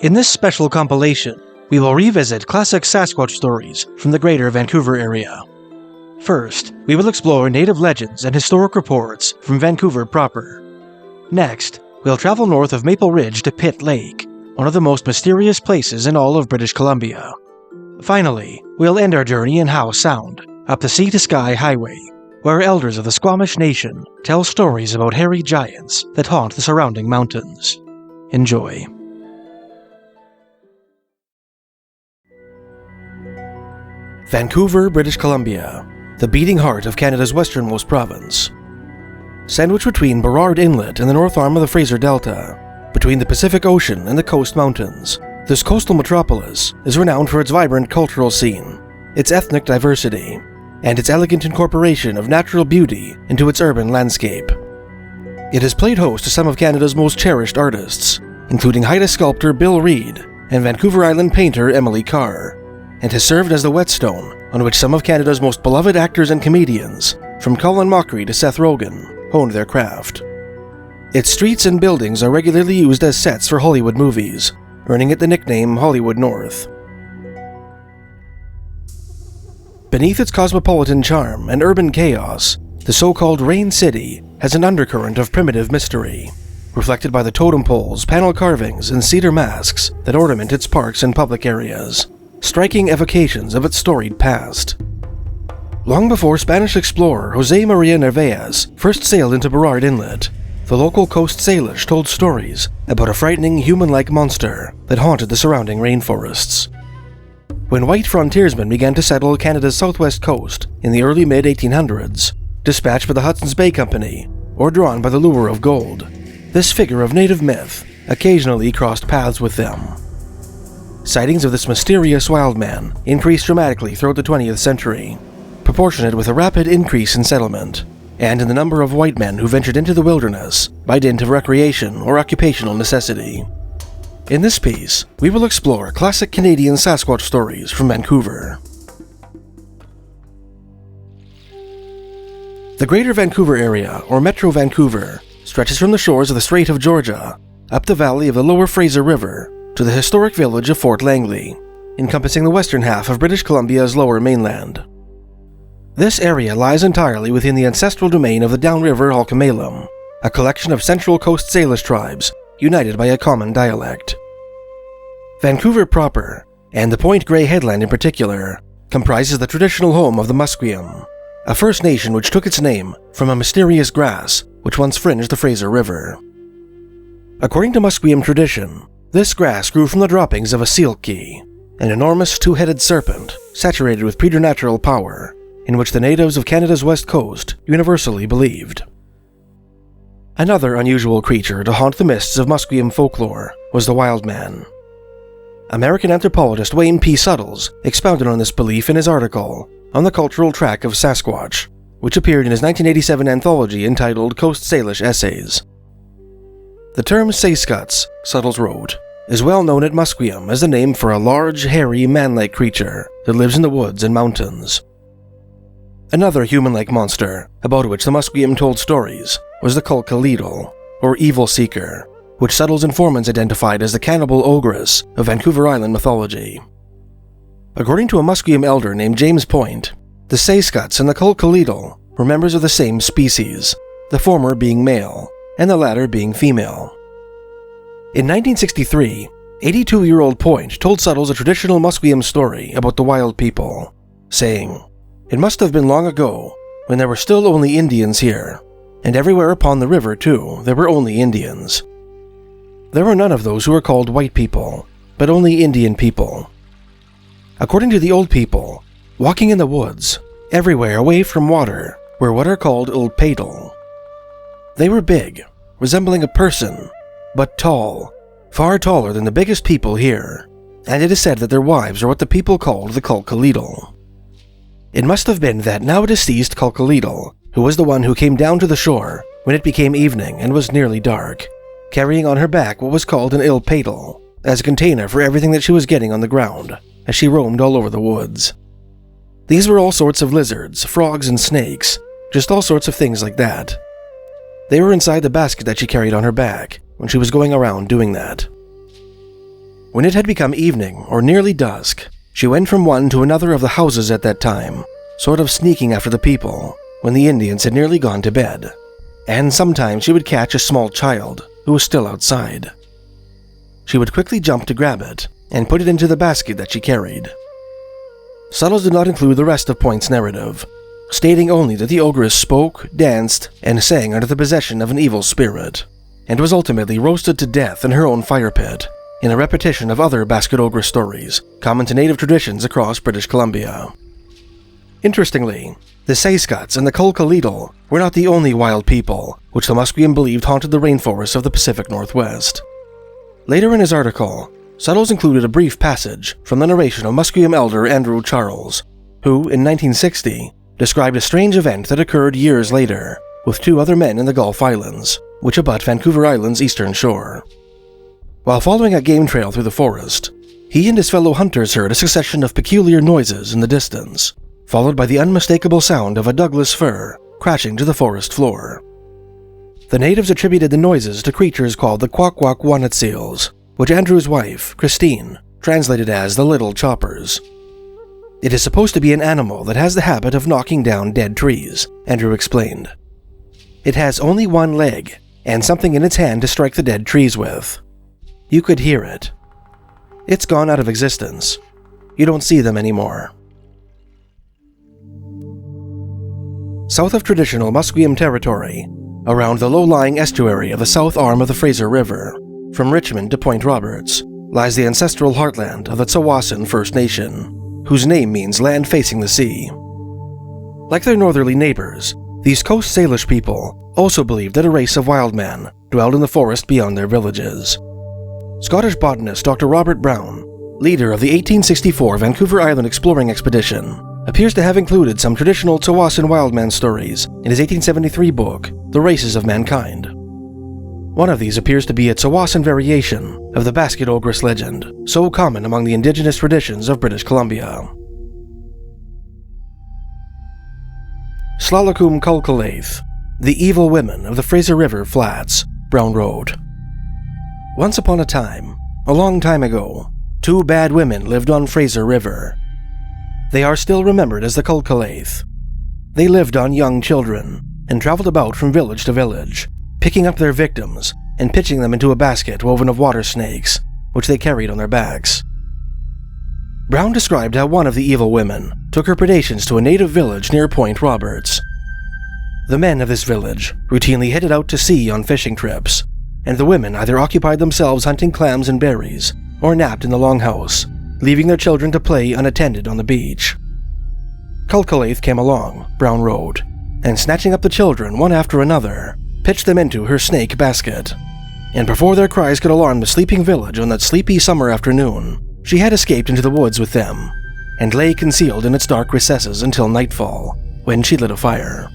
In this special compilation, we will revisit classic Sasquatch stories from the greater Vancouver area. First, we will explore native legends and historic reports from Vancouver proper. Next, we'll travel north of Maple Ridge to Pitt Lake, one of the most mysterious places in all of British Columbia. Finally, we'll end our journey in Howe Sound, up the Sea to Sky Highway, where elders of the Squamish Nation tell stories about hairy giants that haunt the surrounding mountains. Enjoy. Vancouver, British Columbia, the beating heart of Canada's westernmost province. Sandwiched between Burrard Inlet and the north arm of the Fraser Delta, between the Pacific Ocean and the Coast Mountains, this coastal metropolis is renowned for its vibrant cultural scene, its ethnic diversity, and its elegant incorporation of natural beauty into its urban landscape. It has played host to some of Canada's most cherished artists, including Haida sculptor Bill Reid and Vancouver Island painter Emily Carr, and has served as the whetstone on which some of Canada's most beloved actors and comedians, from Colin Mochrie to Seth Rogen, honed their craft. Its streets and buildings are regularly used as sets for Hollywood movies, earning it the nickname Hollywood North. Beneath its cosmopolitan charm and urban chaos, the so-called Rain City has an undercurrent of primitive mystery, reflected by the totem poles, panel carvings, and cedar masks that ornament its parks and public areas, striking evocations of its storied past. Long before Spanish explorer José María Narváez first sailed into Burrard Inlet, the local Coast Salish told stories about a frightening human-like monster that haunted the surrounding rainforests. When white frontiersmen began to settle Canada's southwest coast in the early mid-1800s, dispatched by the Hudson's Bay Company or drawn by the lure of gold, this figure of native myth occasionally crossed paths with them. Sightings of this mysterious wild man increased dramatically throughout the 20th century, proportionate with a rapid increase in settlement, and in the number of white men who ventured into the wilderness by dint of recreation or occupational necessity. In this piece, we will explore classic Canadian Sasquatch stories from Vancouver. The Greater Vancouver Area, or Metro Vancouver, stretches from the shores of the Strait of Georgia, up the valley of the Lower Fraser River, to the historic village of Fort Langley, encompassing the western half of British Columbia's Lower Mainland. This area lies entirely within the ancestral domain of the downriver Halkomelem, a collection of Central Coast Salish tribes united by a common dialect. Vancouver proper, and the Point Grey headland in particular, comprises the traditional home of the Musqueam, a First Nation which took its name from a mysterious grass which once fringed the Fraser River. According to Musqueam tradition, this grass grew from the droppings of a sealkey, an enormous two-headed serpent saturated with preternatural power, in which the natives of Canada's west coast universally believed. Another unusual creature to haunt the mists of Musqueam folklore was the Wild Man. American anthropologist Wayne P. Suttles expounded on this belief in his article On the Cultural Track of Sasquatch, which appeared in his 1987 anthology entitled Coast Salish Essays. The term Sasquatch, Suttles wrote, is well known at Musqueam as the name for a large, hairy, man-like creature that lives in the woods and mountains. Another human-like monster, about which the Musqueam told stories, was the Kulkalidal, or Evil Seeker, which Suttles' informants identified as the cannibal ogress of Vancouver Island mythology. According to a Musqueam elder named James Point, the Sasquatch and the Kulkalidal were members of the same species, the former being male, and the latter being female. In 1963, 82-year-old Point told Suttles a traditional Musqueam story about the wild people, saying, "It must have been long ago, when there were still only Indians here, and everywhere upon the river, too, there were only Indians. There were none of those who were called white people, but only Indian people. According to the old people, walking in the woods, everywhere away from water, were what are called Ilpadal. They were big, resembling a person, but tall, far taller than the biggest people here, and it is said that their wives are what the people called the Kulkalidal. It must have been that now deceased Kulkalidal, who was the one who came down to the shore when it became evening and was nearly dark, carrying on her back what was called an Ilpadal, as a container for everything that she was getting on the ground, as she roamed all over the woods. These were all sorts of lizards, frogs, and snakes, just all sorts of things like that. They were inside the basket that she carried on her back when she was going around doing that. When it had become evening or nearly dusk, she went from one to another of the houses at that time, sort of sneaking after the people when the Indians had nearly gone to bed. And sometimes she would catch a small child who was still outside. She would quickly jump to grab it and put it into the basket that she carried. Suttles did not include the rest of Point's narrative, stating only that the ogress spoke, danced, and sang under the possession of an evil spirit, and was ultimately roasted to death in her own fire pit, in a repetition of other basket ogress stories common to native traditions across British Columbia. Interestingly, the Sasquatch and the Kulkaleetal were not the only wild people which the Musqueam believed haunted the rainforests of the Pacific Northwest. Later in his article, Suttles included a brief passage from the narration of Musqueam elder Andrew Charles, who, in 1960, described a strange event that occurred years later with 2 other men in the Gulf Islands, which abut Vancouver Island's eastern shore. While following a game trail through the forest, he and his fellow hunters heard a succession of peculiar noises in the distance, followed by the unmistakable sound of a Douglas fir crashing to the forest floor. The natives attributed the noises to creatures called the Kwakwakwanatseals, which Andrew's wife, Christine, translated as the Little Choppers. It is supposed to be an animal that has the habit of knocking down dead trees, Andrew explained. It has only one leg, and something in its hand to strike the dead trees with. You could hear it. It's gone out of existence. You don't see them anymore. South of traditional Musqueam territory, around the low-lying estuary of the south arm of the Fraser River, from Richmond to Point Roberts, lies the ancestral heartland of the Tsawwassen First Nation, whose name means land facing the sea. Like their northerly neighbors, these Coast Salish people also believed that a race of wild men dwelled in the forest beyond their villages. Scottish botanist Dr. Robert Brown, leader of the 1864 Vancouver Island exploring expedition, appears to have included some traditional Tsawwassen wildman stories in his 1873 book, The Races of Mankind. One of these appears to be a Tsawwassen variation of the basket ogress legend, so common among the indigenous traditions of British Columbia. Slalakum Kulkalaith, the evil women of the Fraser River Flats, Brown wrote. Once upon a time, a long time ago, 2 bad women lived on Fraser River. They are still remembered as the Kulkalaith. They lived on young children and traveled about from village to village, picking up their victims and pitching them into a basket woven of water snakes, which they carried on their backs. Brown described how one of the evil women took her predations to a native village near Point Roberts. The men of this village routinely headed out to sea on fishing trips, and the women either occupied themselves hunting clams and berries or napped in the longhouse, leaving their children to play unattended on the beach. Kulkalaith came along, Brown wrote, and snatching up the children one after another, pitched them into her snake basket. And before their cries could alarm the sleeping village on that sleepy summer afternoon, she had escaped into the woods with them, and lay concealed in its dark recesses until nightfall, when she lit a fire.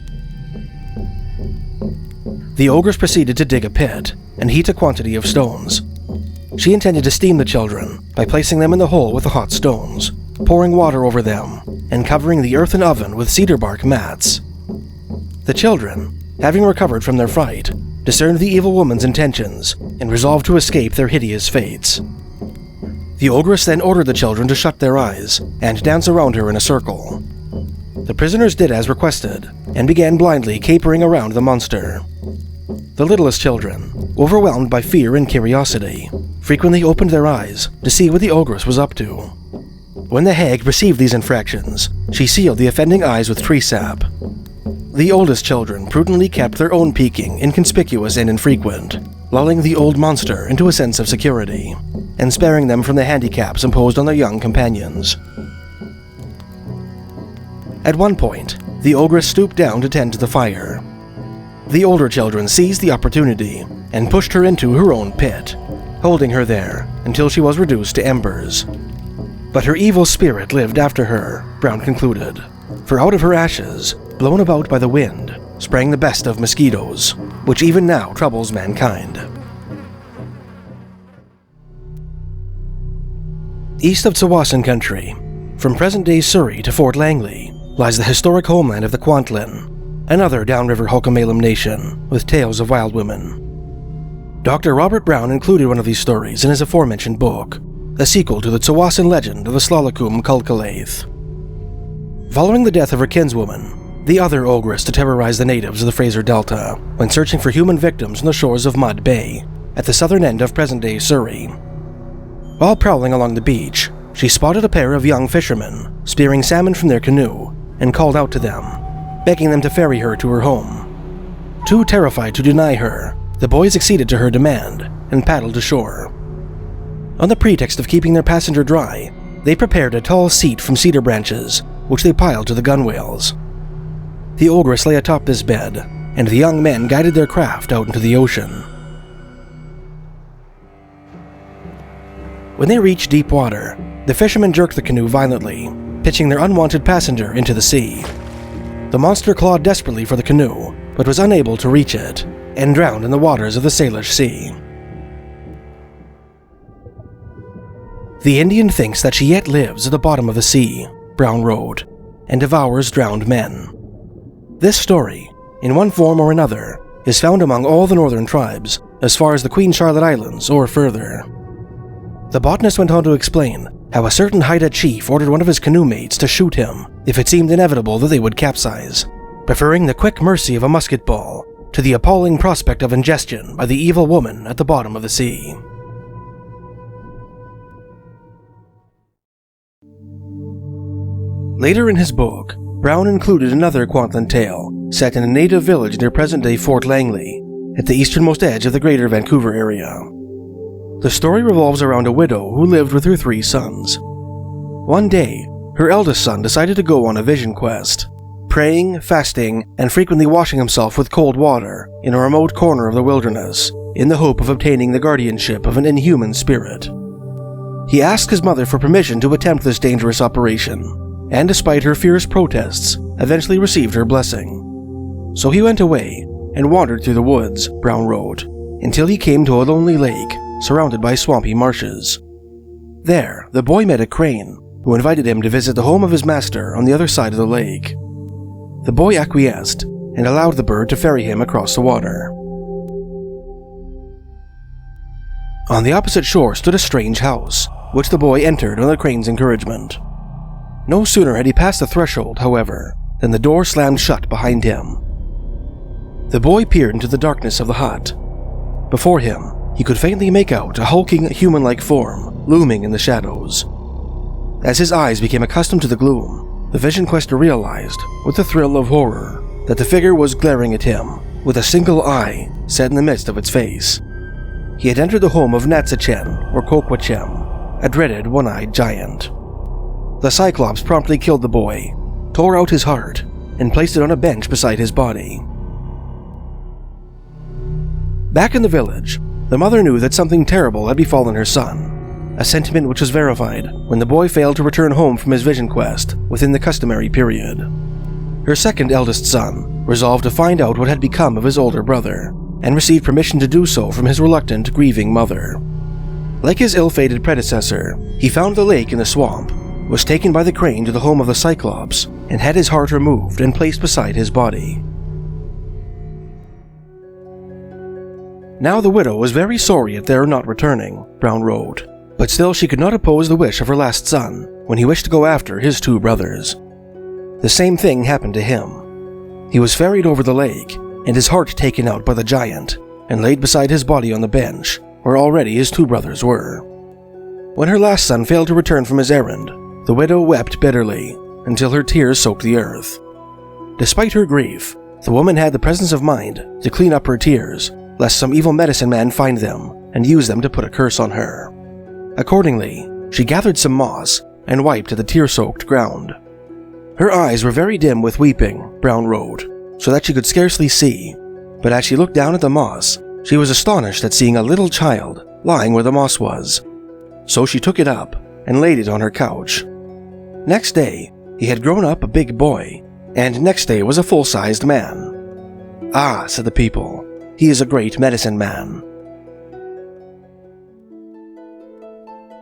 The ogress proceeded to dig a pit and heat a quantity of stones. She intended to steam the children by placing them in the hole with the hot stones, pouring water over them, and covering the earthen oven with cedar bark mats. The children, having recovered from their fright, discerned the evil woman's intentions and resolved to escape their hideous fates. The ogress then ordered the children to shut their eyes and dance around her in a circle. The prisoners did as requested and began blindly capering around the monster. The littlest children, overwhelmed by fear and curiosity, frequently opened their eyes to see what the ogress was up to. When the hag perceived these infractions, she sealed the offending eyes with tree sap. The oldest children prudently kept their own peeking inconspicuous and infrequent, lulling the old monster into a sense of security, and sparing them from the handicaps imposed on their young companions. At one point, the ogress stooped down to tend to the fire. The older children seized the opportunity and pushed her into her own pit, holding her there until she was reduced to embers. But her evil spirit lived after her, Brown concluded, for out of her ashes, blown about by the wind, sprang the best of mosquitoes, which even now troubles mankind. East of Tsawwassen country, from present-day Surrey to Fort Langley, lies the historic homeland of the Kwantlen, another downriver Hokomalum nation with tales of wild women. Dr. Robert Brown included one of these stories in his aforementioned book, the sequel to the Tsawasan legend of the Slalakum Kulkalaith. Following the death of her kinswoman, the other ogress to terrorize the natives of the Fraser Delta when searching for human victims on the shores of Mud Bay, at the southern end of present-day Surrey. While prowling along the beach, she spotted a pair of young fishermen spearing salmon from their canoe and called out to them, begging them to ferry her to her home. Too terrified to deny her, the boys acceded to her demand and paddled ashore. On the pretext of keeping their passenger dry, they prepared a tall seat from cedar branches, which they piled to the gunwales. The ogress lay atop this bed, and the young men guided their craft out into the ocean. When they reached deep water, the fishermen jerked the canoe violently, pitching their unwanted passenger into the sea. The monster clawed desperately for the canoe, but was unable to reach it, and drowned in the waters of the Salish Sea. The Indian thinks that she yet lives at the bottom of the sea, Brown wrote, and devours drowned men. This story, in one form or another, is found among all the northern tribes, as far as the Queen Charlotte Islands or further. The botanist went on to explain how a certain Haida chief ordered one of his canoe mates to shoot him if it seemed inevitable that they would capsize, preferring the quick mercy of a musket ball to the appalling prospect of ingestion by the evil woman at the bottom of the sea. Later in his book, Brown included another Kwantlen tale set in a native village near present-day Fort Langley, at the easternmost edge of the greater Vancouver area. The story revolves around a widow who lived with her 3 sons. One day, her eldest son decided to go on a vision quest, praying, fasting, and frequently washing himself with cold water in a remote corner of the wilderness, in the hope of obtaining the guardianship of an inhuman spirit. He asked his mother for permission to attempt this dangerous operation, and despite her fierce protests, eventually received her blessing. So he went away and wandered through the woods, Brown wrote, until he came to a lonely lake surrounded by swampy marshes. There, the boy met a crane, who invited him to visit the home of his master on the other side of the lake. The boy acquiesced and allowed the bird to ferry him across the water. On the opposite shore stood a strange house, which the boy entered on the crane's encouragement. No sooner had he passed the threshold, however, than the door slammed shut behind him. The boy peered into the darkness of the hut. Before him, he could faintly make out a hulking, human-like form looming in the shadows. As his eyes became accustomed to the gloom, the vision quester realized, with a thrill of horror, that the figure was glaring at him, with a single eye set in the midst of its face. He had entered the home of Natsachen, or Kokwachem, a dreaded one-eyed giant. The Cyclops promptly killed the boy, tore out his heart, and placed it on a bench beside his body. Back in the village, the mother knew that something terrible had befallen her son, a sentiment which was verified when the boy failed to return home from his vision quest within the customary period. Her second eldest son resolved to find out what had become of his older brother, and received permission to do so from his reluctant, grieving mother. Like his ill-fated predecessor, he found the lake in the swamp, was taken by the crane to the home of the Cyclops, and had his heart removed and placed beside his body. Now the widow was very sorry at their not returning, Brown wrote, but still she could not oppose the wish of her last son when he wished to go after his 2 brothers. The same thing happened to him. He was ferried over the lake, and his heart taken out by the giant, and laid beside his body on the bench, where already his 2 brothers were. When her last son failed to return from his errand, the widow wept bitterly, until her tears soaked the earth. Despite her grief, the woman had the presence of mind to clean up her tears, lest some evil medicine man find them and use them to put a curse on her. Accordingly, she gathered some moss and wiped at the tear-soaked ground. Her eyes were very dim with weeping, Brown wrote, so that she could scarcely see, but as she looked down at the moss, she was astonished at seeing a little child lying where the moss was. So she took it up and laid it on her couch. Next day, he had grown up a big boy, and next day was a full-sized man. "Ah," said the people, "he is a great medicine man."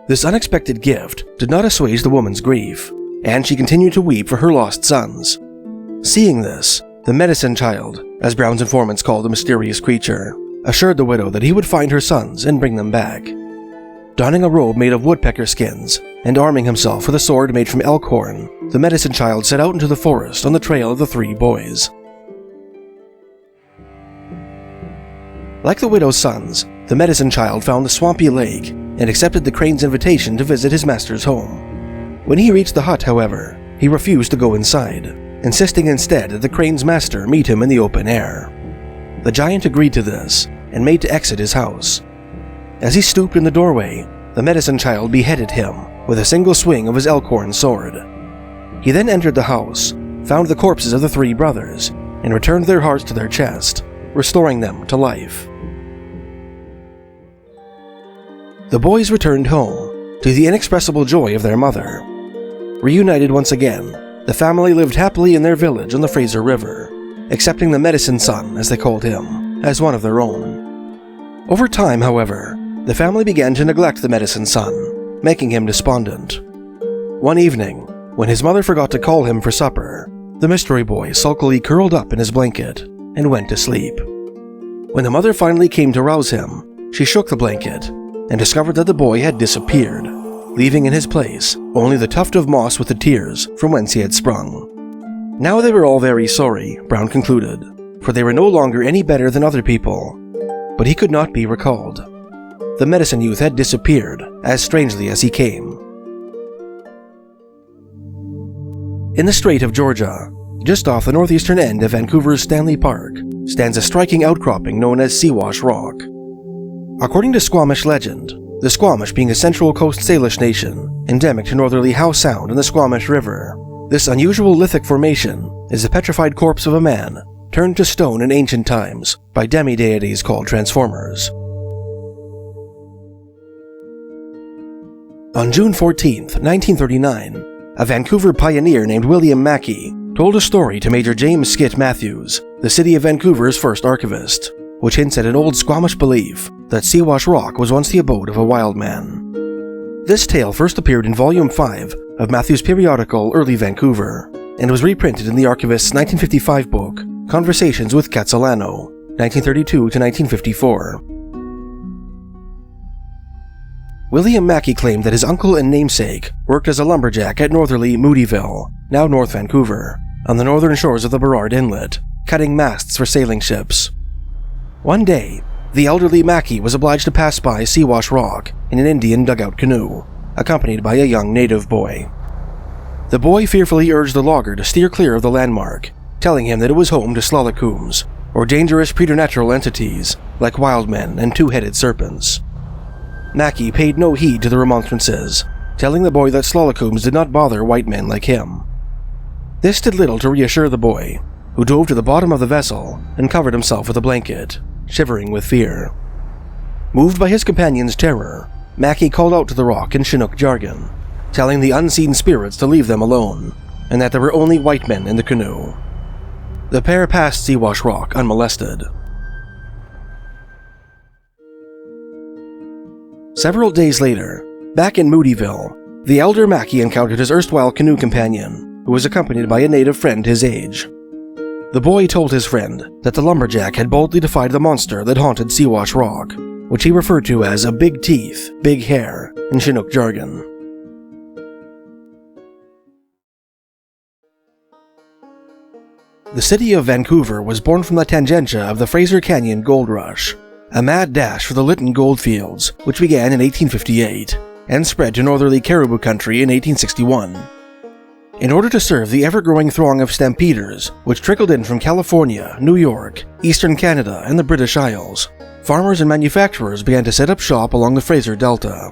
This unexpected gift did not assuage the woman's grief, and she continued to weep for her lost sons. Seeing this, the medicine child, as Brown's informants called the mysterious creature, assured the widow that he would find her sons and bring them back. Donning a robe made of woodpecker skins and arming himself with a sword made from elk horn, the medicine child set out into the forest on the trail of the three boys. Like the widow's sons, the medicine child found the swampy lake and accepted the crane's invitation to visit his master's home. When he reached the hut, however, he refused to go inside, insisting instead that the crane's master meet him in the open air. The giant agreed to this and made to exit his house. As he stooped in the doorway, the medicine child beheaded him with a single swing of his elkhorn sword. He then entered the house, found the corpses of the three brothers, and returned their hearts to their chest, restoring them to life. The boys returned home, to the inexpressible joy of their mother. Reunited once again, the family lived happily in their village on the Fraser River, accepting the medicine son, as they called him, as one of their own. Over time, however, the family began to neglect the medicine son, making him despondent. One evening, when his mother forgot to call him for supper, the mystery boy sulkily curled up in his blanket and went to sleep. When the mother finally came to rouse him, she shook the blanket and discovered that the boy had disappeared, leaving in his place only the tuft of moss with the tears from whence he had sprung. Now they were all very sorry, Brown concluded, for they were no longer any better than other people, but he could not be recalled. The medicine youth had disappeared as strangely as he came. In the Strait of Georgia, just off the northeastern end of Vancouver's Stanley Park, stands a striking outcropping known as Sasquatch Rock. According to Squamish legend, the Squamish being a Central Coast Salish nation, endemic to northerly Howe Sound and the Squamish River, this unusual lithic formation is the petrified corpse of a man turned to stone in ancient times by demi-deities called Transformers. On June 14, 1939, a Vancouver pioneer named William Mackey told a story to Major James Skit Matthews, the city of Vancouver's first archivist, which hints at an old Squamish belief that Sasquatch Rock was once the abode of a wild man. This tale first appeared in Volume 5 of Matthews' periodical Early Vancouver, and was reprinted in the archivist's 1955 book, Conversations with Quetzalano, 1932 to 1954. William Mackey claimed that his uncle and namesake worked as a lumberjack at northerly Moodyville, now North Vancouver, on the northern shores of the Burrard Inlet, cutting masts for sailing ships. One day, the elderly Mackey was obliged to pass by Sasquatch Rock in an Indian dugout canoe, accompanied by a young native boy. The boy fearfully urged the logger to steer clear of the landmark, telling him that it was home to slollicooms, or dangerous preternatural entities like wild men and two-headed serpents. Mackey paid no heed to the remonstrances, telling the boy that slollicooms did not bother white men like him. This did little to reassure the boy, who dove to the bottom of the vessel and covered himself with a blanket, shivering with fear. Moved by his companion's terror, Mackey called out to the rock in Chinook jargon, telling the unseen spirits to leave them alone, and that there were only white men in the canoe. The pair passed Sasquatch Rock unmolested. Several days later, back in Moodyville, the elder Mackey encountered his erstwhile canoe companion, who was accompanied by a native friend his age. The boy told his friend that the lumberjack had boldly defied the monster that haunted Sasquatch Rock, which he referred to as a big teeth, big hair in Chinook jargon. The city of Vancouver was born from the tangenta of the Fraser Canyon Gold Rush, a mad dash for the Lytton goldfields, which began in 1858 and spread to northerly Caribou Country in 1861. In order to serve the ever-growing throng of stampeders, which trickled in from California, New York, Eastern Canada, and the British Isles, farmers and manufacturers began to set up shop along the Fraser Delta.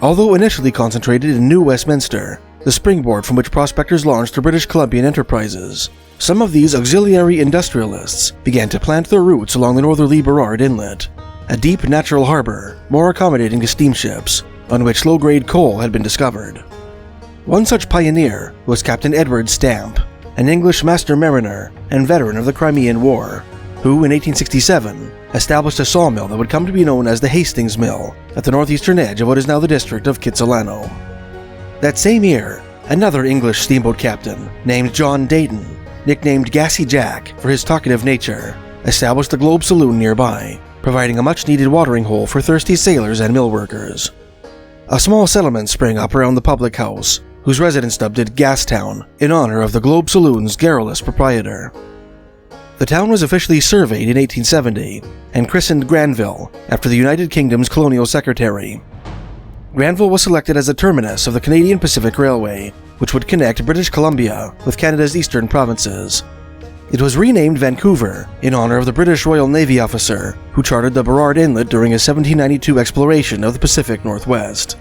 Although initially concentrated in New Westminster, the springboard from which prospectors launched their British Columbian enterprises, some of these auxiliary industrialists began to plant their roots along the northerly Burrard Inlet, a deep natural harbor more accommodating to steamships, on which low-grade coal had been discovered. One such pioneer was Captain Edward Stamp, an English master mariner and veteran of the Crimean War, who in 1867 established a sawmill that would come to be known as the Hastings Mill at the northeastern edge of what is now the district of Kitsilano. That same year, another English steamboat captain named John Dayton, nicknamed Gassy Jack for his talkative nature, established the Globe Saloon nearby, providing a much-needed watering hole for thirsty sailors and mill workers. A small settlement sprang up around the public house, whose residents dubbed it Gastown, in honor of the Globe Saloon's garrulous proprietor. The town was officially surveyed in 1870 and christened Granville after the United Kingdom's colonial secretary. Granville was selected as the terminus of the Canadian Pacific Railway, which would connect British Columbia with Canada's eastern provinces. It was renamed Vancouver in honor of the British Royal Navy officer who charted the Burrard Inlet during his 1792 exploration of the Pacific Northwest.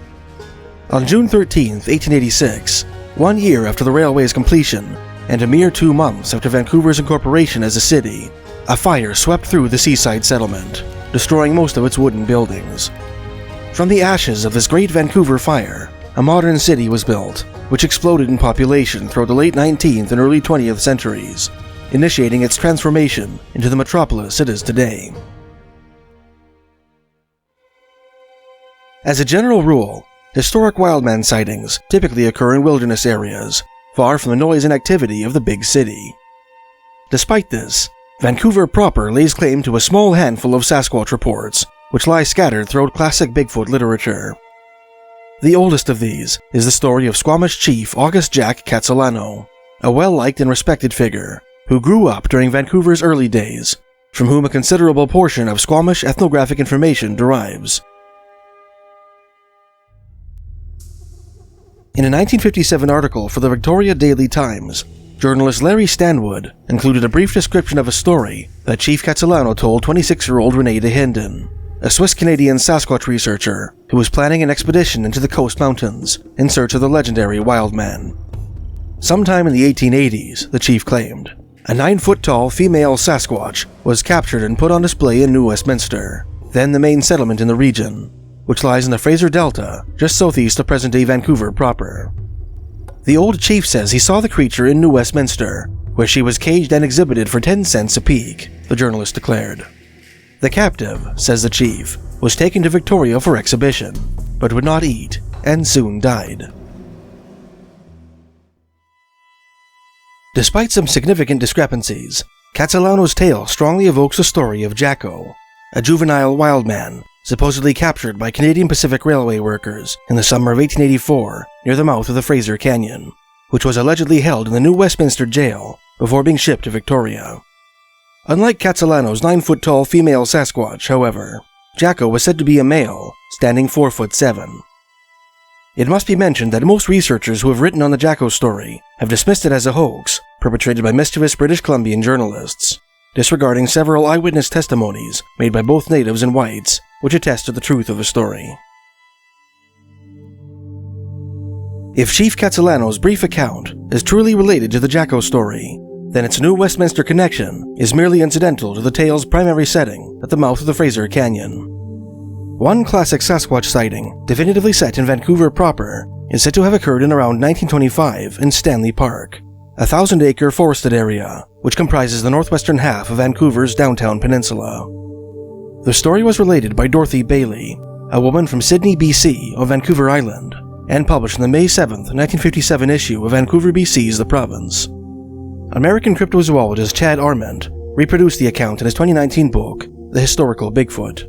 On June 13, 1886, 1 year after the railway's completion, and a mere 2 months after Vancouver's incorporation as a city, a fire swept through the seaside settlement, destroying most of its wooden buildings. From the ashes of this great Vancouver fire, a modern city was built, which exploded in population throughout the late 19th and early 20th centuries, initiating its transformation into the metropolis it is today. As a general rule, historic wildman sightings typically occur in wilderness areas, far from the noise and activity of the big city. Despite this, Vancouver proper lays claim to a small handful of Sasquatch reports, which lie scattered throughout classic Bigfoot literature. The oldest of these is the story of Squamish chief August Jack Catalano, a well-liked and respected figure who grew up during Vancouver's early days, from whom a considerable portion of Squamish ethnographic information derives. In a 1957 article for the Victoria Daily Times, journalist Larry Stanwood included a brief description of a story that Chief Catalano told 26-year-old Renee de Hinden, a Swiss-Canadian Sasquatch researcher who was planning an expedition into the Coast Mountains in search of the legendary wild man. Sometime in the 1880s, the chief claimed, a 9-foot-tall female Sasquatch was captured and put on display in New Westminster, then the main settlement in the region, which lies in the Fraser Delta, just southeast of present-day Vancouver proper. The old chief says he saw the creature in New Westminster, where she was caged and exhibited for 10 cents a peek, the journalist declared. The captive, says the chief, was taken to Victoria for exhibition, but would not eat, and soon died. Despite some significant discrepancies, Catalano's tale strongly evokes the story of Jacko, a juvenile wild man supposedly captured by Canadian Pacific Railway workers in the summer of 1884 near the mouth of the Fraser Canyon, which was allegedly held in the New Westminster jail before being shipped to Victoria. Unlike Catalano's 9-foot-tall female Sasquatch, however, Jacko was said to be a male, standing 4'7". It must be mentioned that most researchers who have written on the Jacko story have dismissed it as a hoax perpetrated by mischievous British Columbian journalists, disregarding several eyewitness testimonies made by both natives and whites, which attest to the truth of the story. If Chief Catalano's brief account is truly related to the Jacko story, then its New Westminster connection is merely incidental to the tale's primary setting at the mouth of the Fraser Canyon. One classic Sasquatch sighting, definitively set in Vancouver proper, is said to have occurred in around 1925 in Stanley Park, a 1,000-acre forested area which comprises the northwestern half of Vancouver's downtown peninsula. The story was related by Dorothy Bailey, a woman from Sydney, BC, of Vancouver Island, and published in the May 7, 1957 issue of Vancouver, BC's The Province. American cryptozoologist Chad Arment reproduced the account in his 2019 book, The Historical Bigfoot.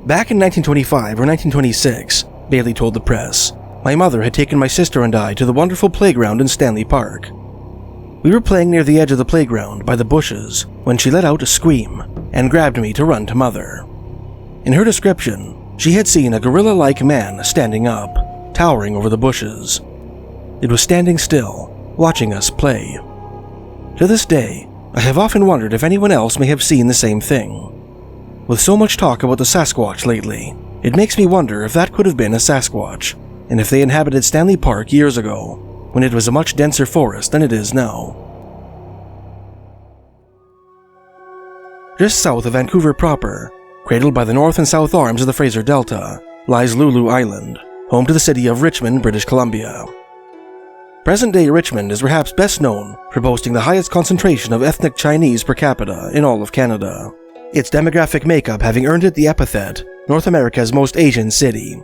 Back in 1925 or 1926, Bailey told the press, my mother had taken my sister and I to the wonderful playground in Stanley Park. We were playing near the edge of the playground by the bushes when she let out a scream and grabbed me to run to mother. In her description, she had seen a gorilla-like man standing up, towering over the bushes. It was standing still, watching us play. To this day, I have often wondered if anyone else may have seen the same thing. With so much talk about the Sasquatch lately, it makes me wonder if that could have been a Sasquatch, and if they inhabited Stanley Park years ago, when it was a much denser forest than it is now. Just south of Vancouver proper, cradled by the north and south arms of the Fraser Delta, lies Lulu Island, home to the city of Richmond, British Columbia. Present-day Richmond is perhaps best known for boasting the highest concentration of ethnic Chinese per capita in all of Canada, its demographic makeup having earned it the epithet North America's most Asian city.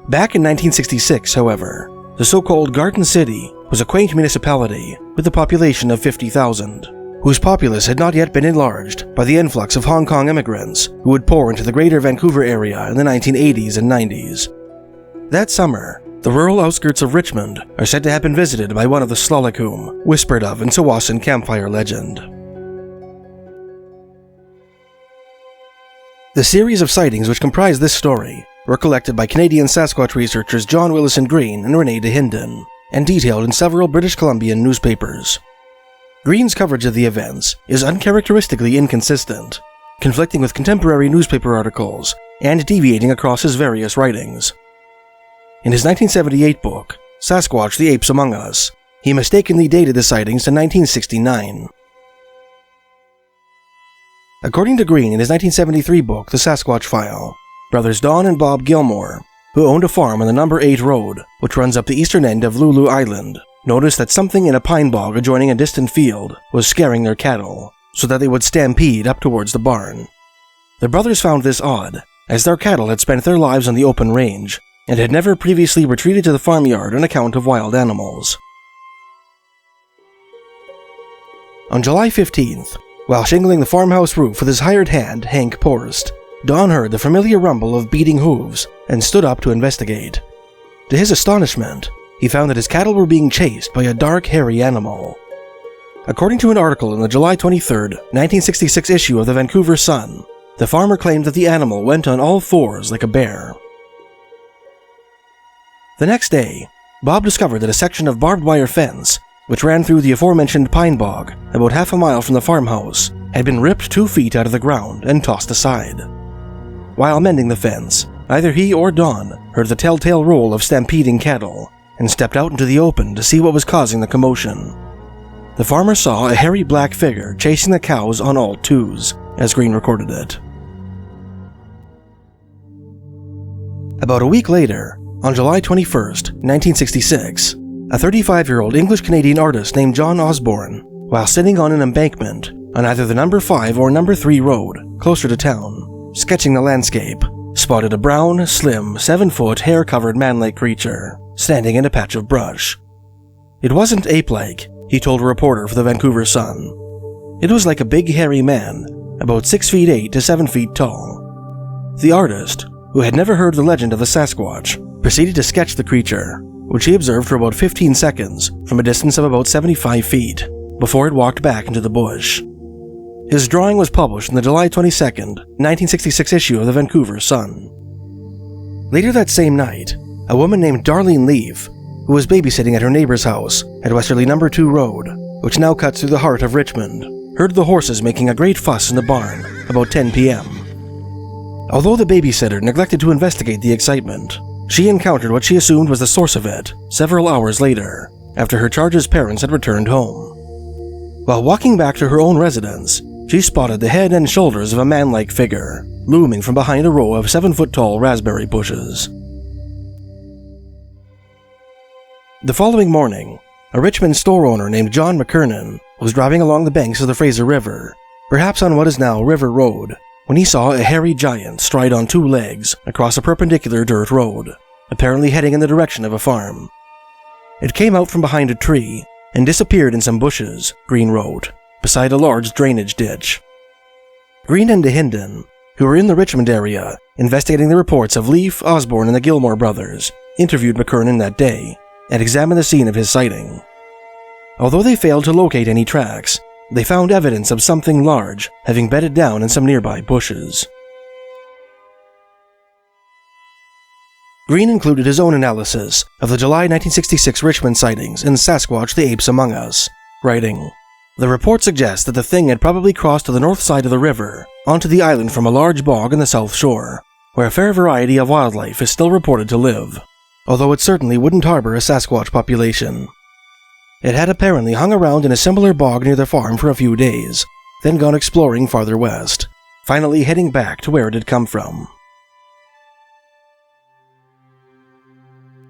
Back in 1966, however, the so-called Garden City was a quaint municipality with a population of 50,000, whose populace had not yet been enlarged by the influx of Hong Kong immigrants who would pour into the greater Vancouver area in the 1980s and 90s. That summer, the rural outskirts of Richmond are said to have been visited by one of the Slolikum, whispered of in Tsawwassen campfire legend. The series of sightings which comprise this story were collected by Canadian Sasquatch researchers John Willison Green and Renee DeHinden, and detailed in several British Columbian newspapers. Green's coverage of the events is uncharacteristically inconsistent, conflicting with contemporary newspaper articles and deviating across his various writings. In his 1978 book, Sasquatch: The Apes Among Us, he mistakenly dated the sightings to 1969. According to Green in his 1973 book, The Sasquatch File, brothers Don and Bob Gilmore, who owned a farm on the No. 8 road, which runs up the eastern end of Lulu Island, noticed that something in a pine bog adjoining a distant field was scaring their cattle, so that they would stampede up towards the barn. The brothers found this odd, as their cattle had spent their lives on the open range, and had never previously retreated to the farmyard on account of wild animals. On July 15th, while shingling the farmhouse roof with his hired hand, Hank Porst, Don heard the familiar rumble of beating hooves and stood up to investigate. To his astonishment, he found that his cattle were being chased by a dark, hairy animal. According to an article in the July 23, 1966 issue of the Vancouver Sun, the farmer claimed that the animal went on all fours like a bear. The next day, Bob discovered that a section of barbed wire fence, which ran through the aforementioned pine bog about half a mile from the farmhouse, had been ripped 2 feet out of the ground and tossed aside. While mending the fence, neither he or Don heard the telltale roll of stampeding cattle, and stepped out into the open to see what was causing the commotion. The farmer saw a hairy black figure chasing the cows on all twos, as Green recorded it. About a week later, on July 21, 1966, a 35-year-old English-Canadian artist named John Osborne, while sitting on an embankment on either the No. 5 or No. 3 road, closer to town, sketching the landscape, spotted a brown, slim, 7-foot, hair-covered man-like creature standing in a patch of brush. It wasn't ape-like, he told a reporter for the Vancouver Sun. It was like a big hairy man, about 6 feet 8 to 7 feet tall. The artist, who had never heard the legend of the Sasquatch, proceeded to sketch the creature, which he observed for about 15 seconds from a distance of about 75 feet, before it walked back into the bush. His drawing was published in the July 22, 1966 issue of the Vancouver Sun. Later that same night, a woman named Darlene Leaf, who was babysitting at her neighbor's house at Westerly No. 2 Road, which now cuts through the heart of Richmond, heard the horses making a great fuss in the barn about 10 p.m. Although the babysitter neglected to investigate the excitement, she encountered what she assumed was the source of it several hours later, after her charge's parents had returned home. While walking back to her own residence, she spotted the head and shoulders of a man-like figure looming from behind a row of 7-foot-tall raspberry bushes. The following morning, a Richmond store owner named John McKernan was driving along the banks of the Fraser River, perhaps on what is now River Road, when he saw a hairy giant stride on 2 legs across a perpendicular dirt road, apparently heading in the direction of a farm. It came out from behind a tree and disappeared in some bushes, Green wrote, beside a large drainage ditch. Green and DeHinden, who were in the Richmond area investigating the reports of Leaf, Osborne, and the Gilmore brothers, interviewed McKernan that day and examined the scene of his sighting. Although they failed to locate any tracks, they found evidence of something large having bedded down in some nearby bushes. Green included his own analysis of the July 1966 Richmond sightings in Sasquatch: The Apes Among Us, writing, "The report suggests that the thing had probably crossed to the north side of the river, onto the island from a large bog on the south shore, where a fair variety of wildlife is still reported to live, although it certainly wouldn't harbor a Sasquatch population. It had apparently hung around in a similar bog near the farm for a few days, then gone exploring farther west, finally heading back to where it had come from."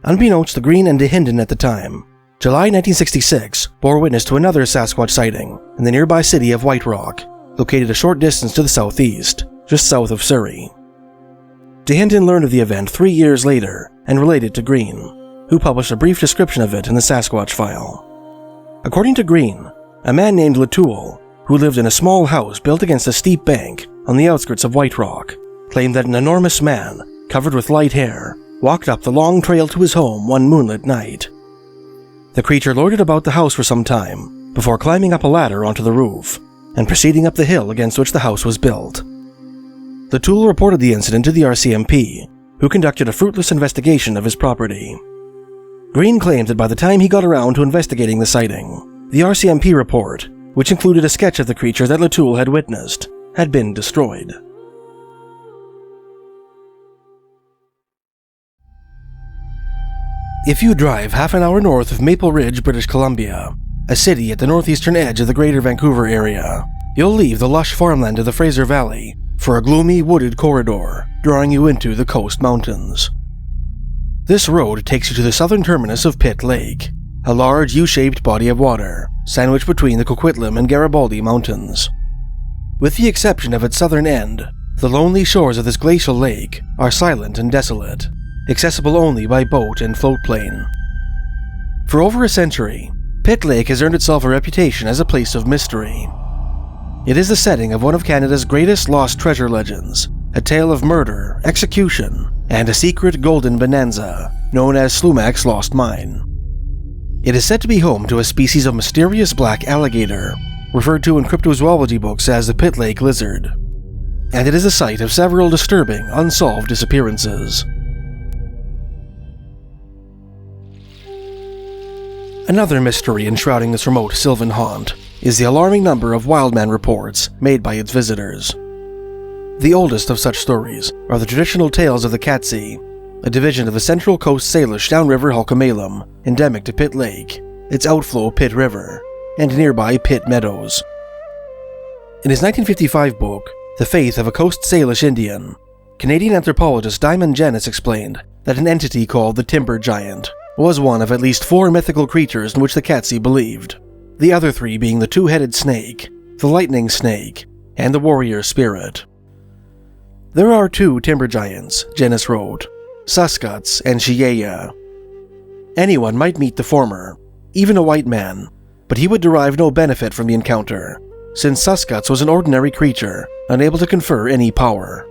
Unbeknownst to Green and DeHinden at the time, July 1966 bore witness to another Sasquatch sighting in the nearby city of White Rock, located a short distance to the southeast, just south of Surrey. DeHinden learned of the event 3 years later and related to Green, who published a brief description of it in the Sasquatch File. According to Green, a man named Latoul, who who lived in a small house built against a steep bank on the outskirts of White Rock, claimed that an enormous man, covered with light hair, walked up the long trail to his home one moonlit night. The creature loitered about the house for some time, before climbing up a ladder onto the roof, and proceeding up the hill against which the house was built. The tool reported the incident to the RCMP, who conducted a fruitless investigation of his property. Green claimed that by the time he got around to investigating the sighting, the RCMP report, which included a sketch of the creature that Latoul had witnessed, had been destroyed. If you drive half an hour north of Maple Ridge, British Columbia, a city at the northeastern edge of the Greater Vancouver area, you'll leave the lush farmland of the Fraser Valley for a gloomy wooded corridor drawing you into the coast mountains. This road takes you to the southern terminus of Pitt Lake, a large U-shaped body of water sandwiched between the Coquitlam and Garibaldi mountains. With the exception of its southern end, the lonely shores of this glacial lake are silent and desolate, accessible only by boat and floatplane. For over a century, Pitt Lake has earned itself a reputation as a place of mystery. It is the setting of one of Canada's greatest lost treasure legends, a tale of murder, execution, and a secret golden bonanza known as Slumac's Lost Mine. It is said to be home to a species of mysterious black alligator, referred to in cryptozoology books as the Pitt Lake lizard, and it is the site of several disturbing, unsolved disappearances. Another mystery enshrouding this remote sylvan haunt is the alarming number of wildman reports made by its visitors. The oldest of such stories are the traditional tales of the Katsi, a division of the Central Coast Salish downriver Hulkamalum, endemic to Pitt Lake, its outflow Pitt River, and nearby Pitt Meadows. In his 1955 book, The Faith of a Coast Salish Indian, Canadian anthropologist Diamond Janis explained that an entity called the Timber Giant was one of at least 4 mythical creatures in which the Katsi believed, the other 3 being the two-headed snake, the lightning snake, and the warrior spirit. There are 2 timber giants, Janis wrote, Sasquatch and Shieya. Anyone might meet the former, even a white man, but he would derive no benefit from the encounter, since Sasquatch was an ordinary creature, unable to confer any power.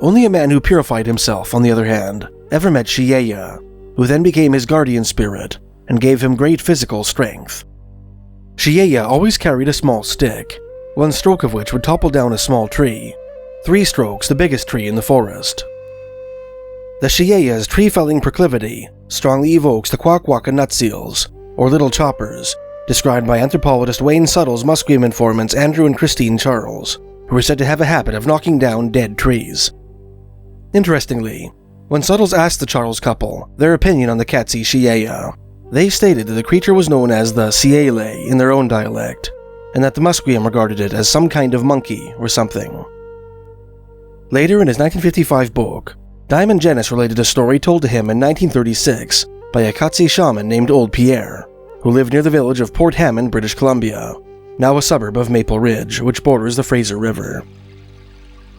Only a man who purified himself, on the other hand, ever met Shieya, who then became his guardian spirit and gave him great physical strength. Shieya always carried a small stick, one stroke of which would topple down a small tree, 3 strokes the biggest tree in the forest. The Shieya's tree-felling proclivity strongly evokes the Kwakwaka nut seals, or little choppers, described by anthropologist Wayne Suttle's Musqueam informants Andrew and Christine Charles, who were said to have a habit of knocking down dead trees. Interestingly, when Suttles asked the Charles couple their opinion on the Katsi Shieya, they stated that the creature was known as the Siele in their own dialect, and that the Musqueam regarded it as some kind of monkey or something. Later in his 1955 book, Diamond Janis related a story told to him in 1936 by a Katsi shaman named Old Pierre, who lived near the village of Port Hammond, British Columbia, now a suburb of Maple Ridge, which borders the Fraser River.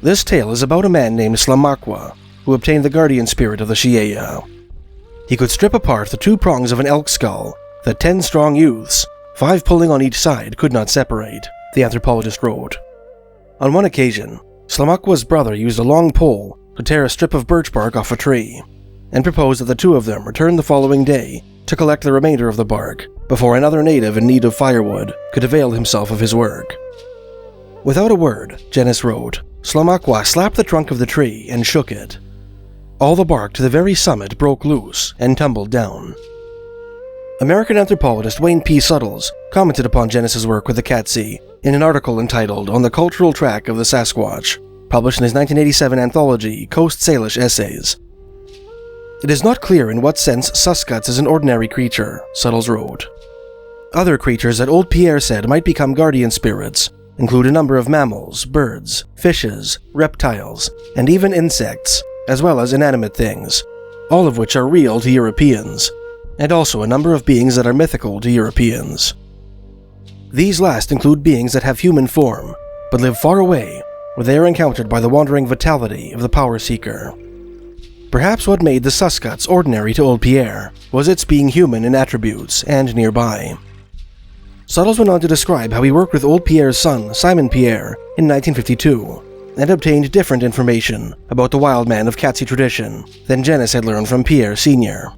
This tale is about a man named Slamakwa, who obtained the guardian spirit of the Shieya. He could strip apart the 2 prongs of an elk skull that 10 strong youths, 5 pulling on each side, could not separate, the anthropologist wrote. On one occasion, Slamakwa's brother used a long pole to tear a strip of birch bark off a tree, and proposed that the 2 of them return the following day to collect the remainder of the bark before another native in need of firewood could avail himself of his work. Without a word, Janis wrote, Slamakwa slapped the trunk of the tree and shook it. All the bark to the very summit broke loose and tumbled down. American anthropologist Wayne P. Suttles commented upon Janis's work with the Katsi in an article entitled On the Cultural Track of the Sasquatch, published in his 1987 anthology Coast Salish Essays. It is not clear in what sense Sasquatch is an ordinary creature, Suttles wrote. Other creatures that Old Pierre said might become guardian spirits include a number of mammals, birds, fishes, reptiles, and even insects, as well as inanimate things, all of which are real to Europeans, and also a number of beings that are mythical to Europeans. These last include beings that have human form, but live far away, where they are encountered by the wandering vitality of the power seeker. Perhaps what made the Sasquatch ordinary to Old Pierre was its being human in attributes and nearby. Suttles went on to describe how he worked with old Pierre's son, Simon Pierre, in 1952, and obtained different information about the wild man of Katzie tradition than Janice had learned from Pierre Sr.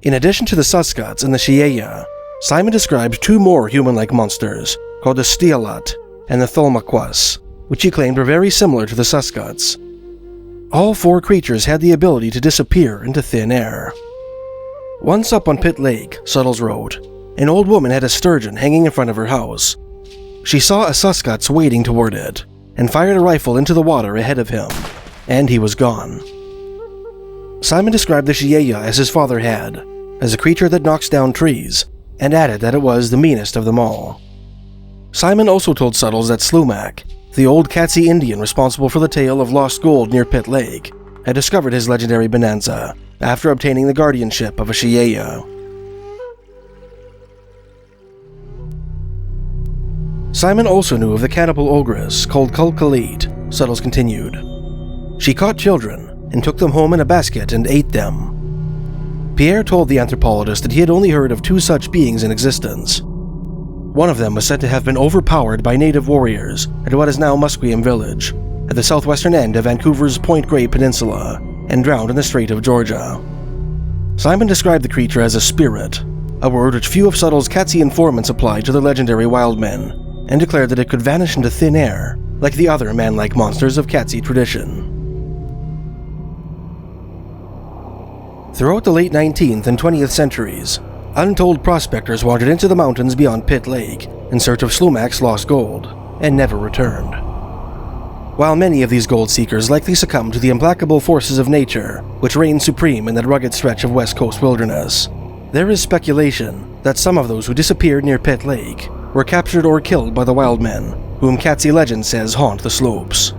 In addition to the Sasquatch and the Shieya, Simon described two more human-like monsters called the Stialat and the Tholmaquas, which he claimed were very similar to the Sasquatch. All four creatures had the ability to disappear into thin air. Once up on Pitt Lake, Suttles wrote, an old woman had a sturgeon hanging in front of her house. She saw a Sasquatch wading toward it and fired a rifle into the water ahead of him, and he was gone. Simon described the Shieya as his father had, as a creature that knocks down trees, and added that it was the meanest of them all. Simon also told Suttles that Slumac, the old Katzie Indian responsible for the tale of lost gold near Pitt Lake, had discovered his legendary bonanza after obtaining the guardianship of a Shieya. Simon also knew of the cannibal ogress called Kulkalit, Suttles continued. She caught children and took them home in a basket and ate them. Pierre told the anthropologist that he had only heard of two such beings in existence. One of them was said to have been overpowered by native warriors at what is now Musqueam Village, at the southwestern end of Vancouver's Point Grey Peninsula, and drowned in the Strait of Georgia. Simon described the creature as a spirit, a word which few of Suttles' Katzie informants applied to the legendary wild men, and declared that it could vanish into thin air, like the other man-like monsters of Katzie tradition. Throughout the late 19th and 20th centuries, untold prospectors wandered into the mountains beyond Pitt Lake in search of Slumac's lost gold, and never returned. While many of these gold seekers likely succumbed to the implacable forces of nature which reigned supreme in that rugged stretch of West Coast wilderness, there is speculation that some of those who disappeared near Pitt Lake were captured or killed by the wild men, whom Katzie legend says haunt the slopes.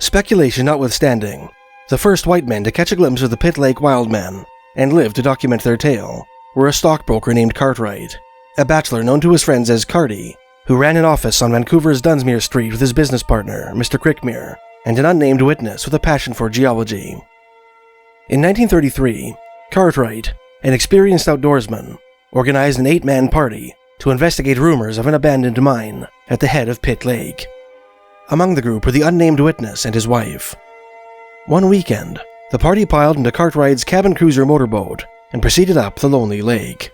Speculation notwithstanding, the first white men to catch a glimpse of the Pitt Lake wild men, and live to document their tale, were a stockbroker named Cartwright, a bachelor known to his friends as Carty, who ran an office on Vancouver's Dunsmuir Street with his business partner, Mr. Crickmere, and an unnamed witness with a passion for geology. In 1933, Cartwright, an experienced outdoorsman, organized an 8-man party to investigate rumors of an abandoned mine at the head of Pitt Lake. Among the group were the unnamed witness and his wife. One weekend, the party piled into Cartwright's cabin cruiser motorboat and proceeded up the lonely lake.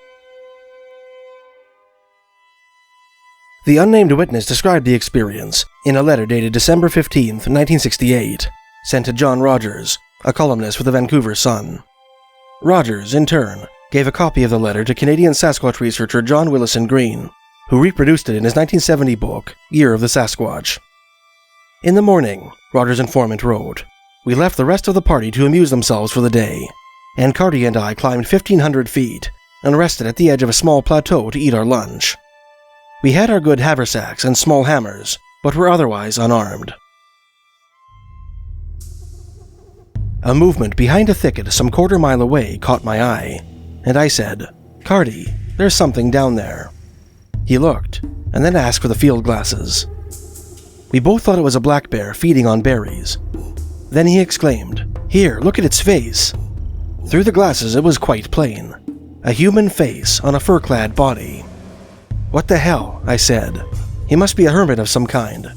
The unnamed witness described the experience in a letter dated December 15, 1968, sent to John Rogers, a columnist for the Vancouver Sun. Rogers, in turn, gave a copy of the letter to Canadian Sasquatch researcher John Willison Green, who reproduced it in his 1970 book, Year of the Sasquatch. In the morning, Rogers' informant wrote, "We left the rest of the party to amuse themselves for the day, and Carty and I climbed 1,500 feet and rested at the edge of a small plateau to eat our lunch. We had our good haversacks and small hammers, but were otherwise unarmed." A movement behind a thicket some quarter-mile away caught my eye, and I said, "Carty, there's something down there." He looked, and then asked for the field glasses. We both thought it was a black bear feeding on berries. Then he exclaimed, "Here, look at its face." Through the glasses it was quite plain, a human face on a fur-clad body. "What the hell?" I said. "He must be a hermit of some kind.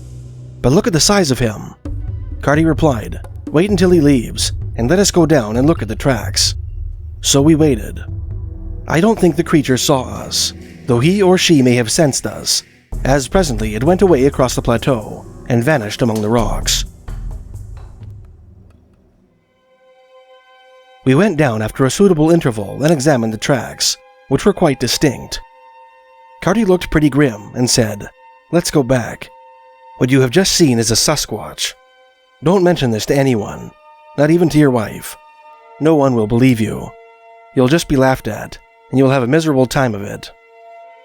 But look at the size of him." Carty replied, "Wait until he leaves, and let us go down and look at the tracks." So we waited. I don't think the creature saw us, though he or she may have sensed us, as presently it went away across the plateau and vanished among the rocks. We went down after a suitable interval and examined the tracks, which were quite distinct. Carty looked pretty grim and said, "Let's go back. What you have just seen is a Sasquatch. Don't mention this to anyone, not even to your wife. No one will believe you. You'll just be laughed at, and you'll have a miserable time of it.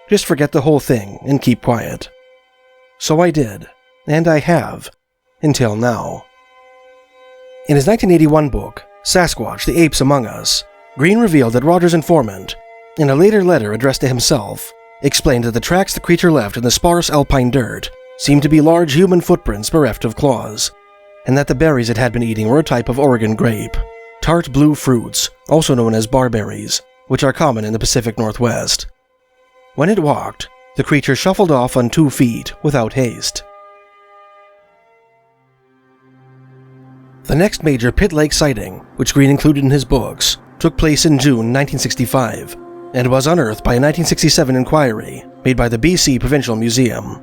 Just forget the whole thing and keep quiet." So I did, and I have, until now. In his 1981 book, Sasquatch, The Apes Among Us, Green revealed that Rogers' informant, in a later letter addressed to himself, explained that the tracks the creature left in the sparse alpine dirt seemed to be large human footprints bereft of claws, and that the berries it had been eating were a type of Oregon grape, tart blue fruits, also known as barberries, which are common in the Pacific Northwest. When it walked, the creature shuffled off on 2 feet without haste. The next major Pitt Lake sighting, which Green included in his books, took place in June 1965 and was unearthed by a 1967 inquiry made by the BC Provincial Museum.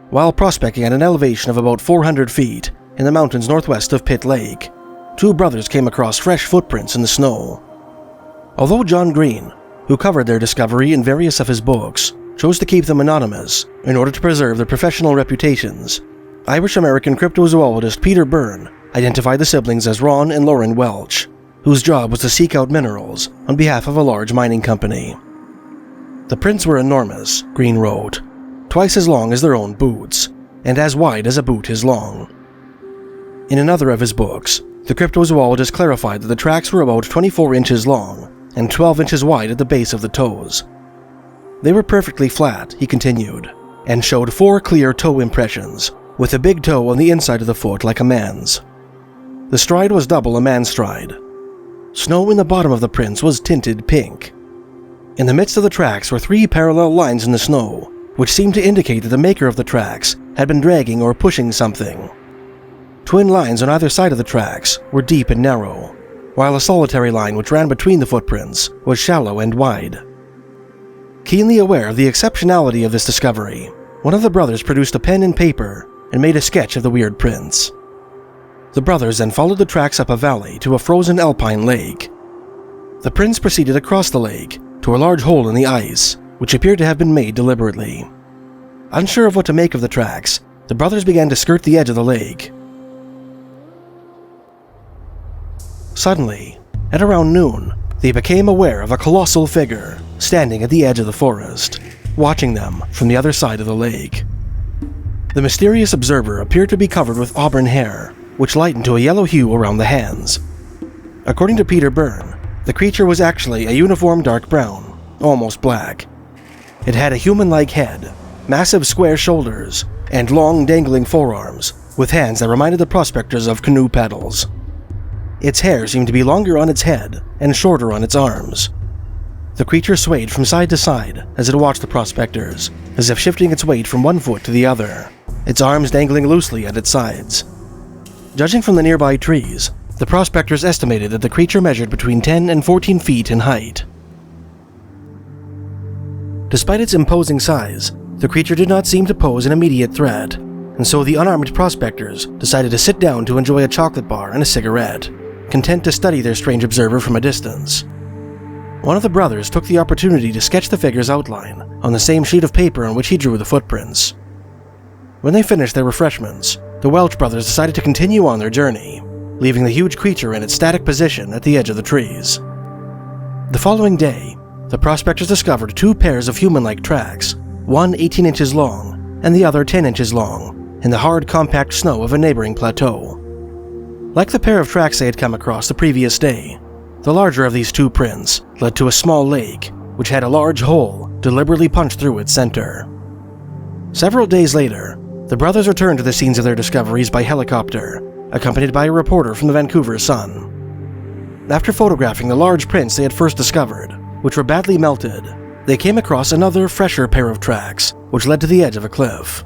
While prospecting at an elevation of about 400 feet in the mountains northwest of Pitt Lake, 2 brothers came across fresh footprints in the snow. Although John Green, who covered their discovery in various of his books, chose to keep them anonymous in order to preserve their professional reputations, Irish-American cryptozoologist Peter Byrne identified the siblings as Ron and Lauren Welch, whose job was to seek out minerals on behalf of a large mining company. The prints were enormous, Green wrote, twice as long as their own boots, and as wide as a boot is long. In another of his books, the cryptozoologist clarified that the tracks were about 24 inches long and 12 inches wide at the base of the toes. They were perfectly flat, he continued, and showed 4 clear toe impressions, with a big toe on the inside of the foot like a man's. The stride was double a man's stride. Snow in the bottom of the prints was tinted pink. In the midst of the tracks were 3 parallel lines in the snow, which seemed to indicate that the maker of the tracks had been dragging or pushing something. Twin lines on either side of the tracks were deep and narrow, while a solitary line which ran between the footprints was shallow and wide. Keenly aware of the exceptionality of this discovery, one of the brothers produced a pen and paper and made a sketch of the weird prints. The brothers then followed the tracks up a valley to a frozen alpine lake. The prints proceeded across the lake to a large hole in the ice, which appeared to have been made deliberately. Unsure of what to make of the tracks, the brothers began to skirt the edge of the lake. Suddenly, at around noon, they became aware of a colossal figure standing at the edge of the forest, watching them from the other side of the lake. The mysterious observer appeared to be covered with auburn hair, which lightened to a yellow hue around the hands. According to Peter Byrne, the creature was actually a uniform dark brown, almost black. It had a human-like head, massive square shoulders, and long dangling forearms, with hands that reminded the prospectors of canoe paddles. Its hair seemed to be longer on its head and shorter on its arms. The creature swayed from side to side as it watched the prospectors, as if shifting its weight from one foot to the other, its arms dangling loosely at its sides. Judging from the nearby trees, the prospectors estimated that the creature measured between 10 and 14 feet in height. Despite its imposing size, the creature did not seem to pose an immediate threat, and so the unarmed prospectors decided to sit down to enjoy a chocolate bar and a cigarette, content to study their strange observer from a distance. One of the brothers took the opportunity to sketch the figure's outline on the same sheet of paper on which he drew the footprints. When they finished their refreshments, the Welch brothers decided to continue on their journey, leaving the huge creature in its static position at the edge of the trees. The following day, the prospectors discovered 2 pairs of human-like tracks, one 18 inches long and the other 10 inches long, in the hard, compact snow of a neighboring plateau. Like the pair of tracks they had come across the previous day, the larger of these 2 prints led to a small lake, which had a large hole deliberately punched through its center. Several days later, the brothers returned to the scenes of their discoveries by helicopter, accompanied by a reporter from the Vancouver Sun. After photographing the large prints they had first discovered, which were badly melted, they came across another, fresher pair of tracks, which led to the edge of a cliff.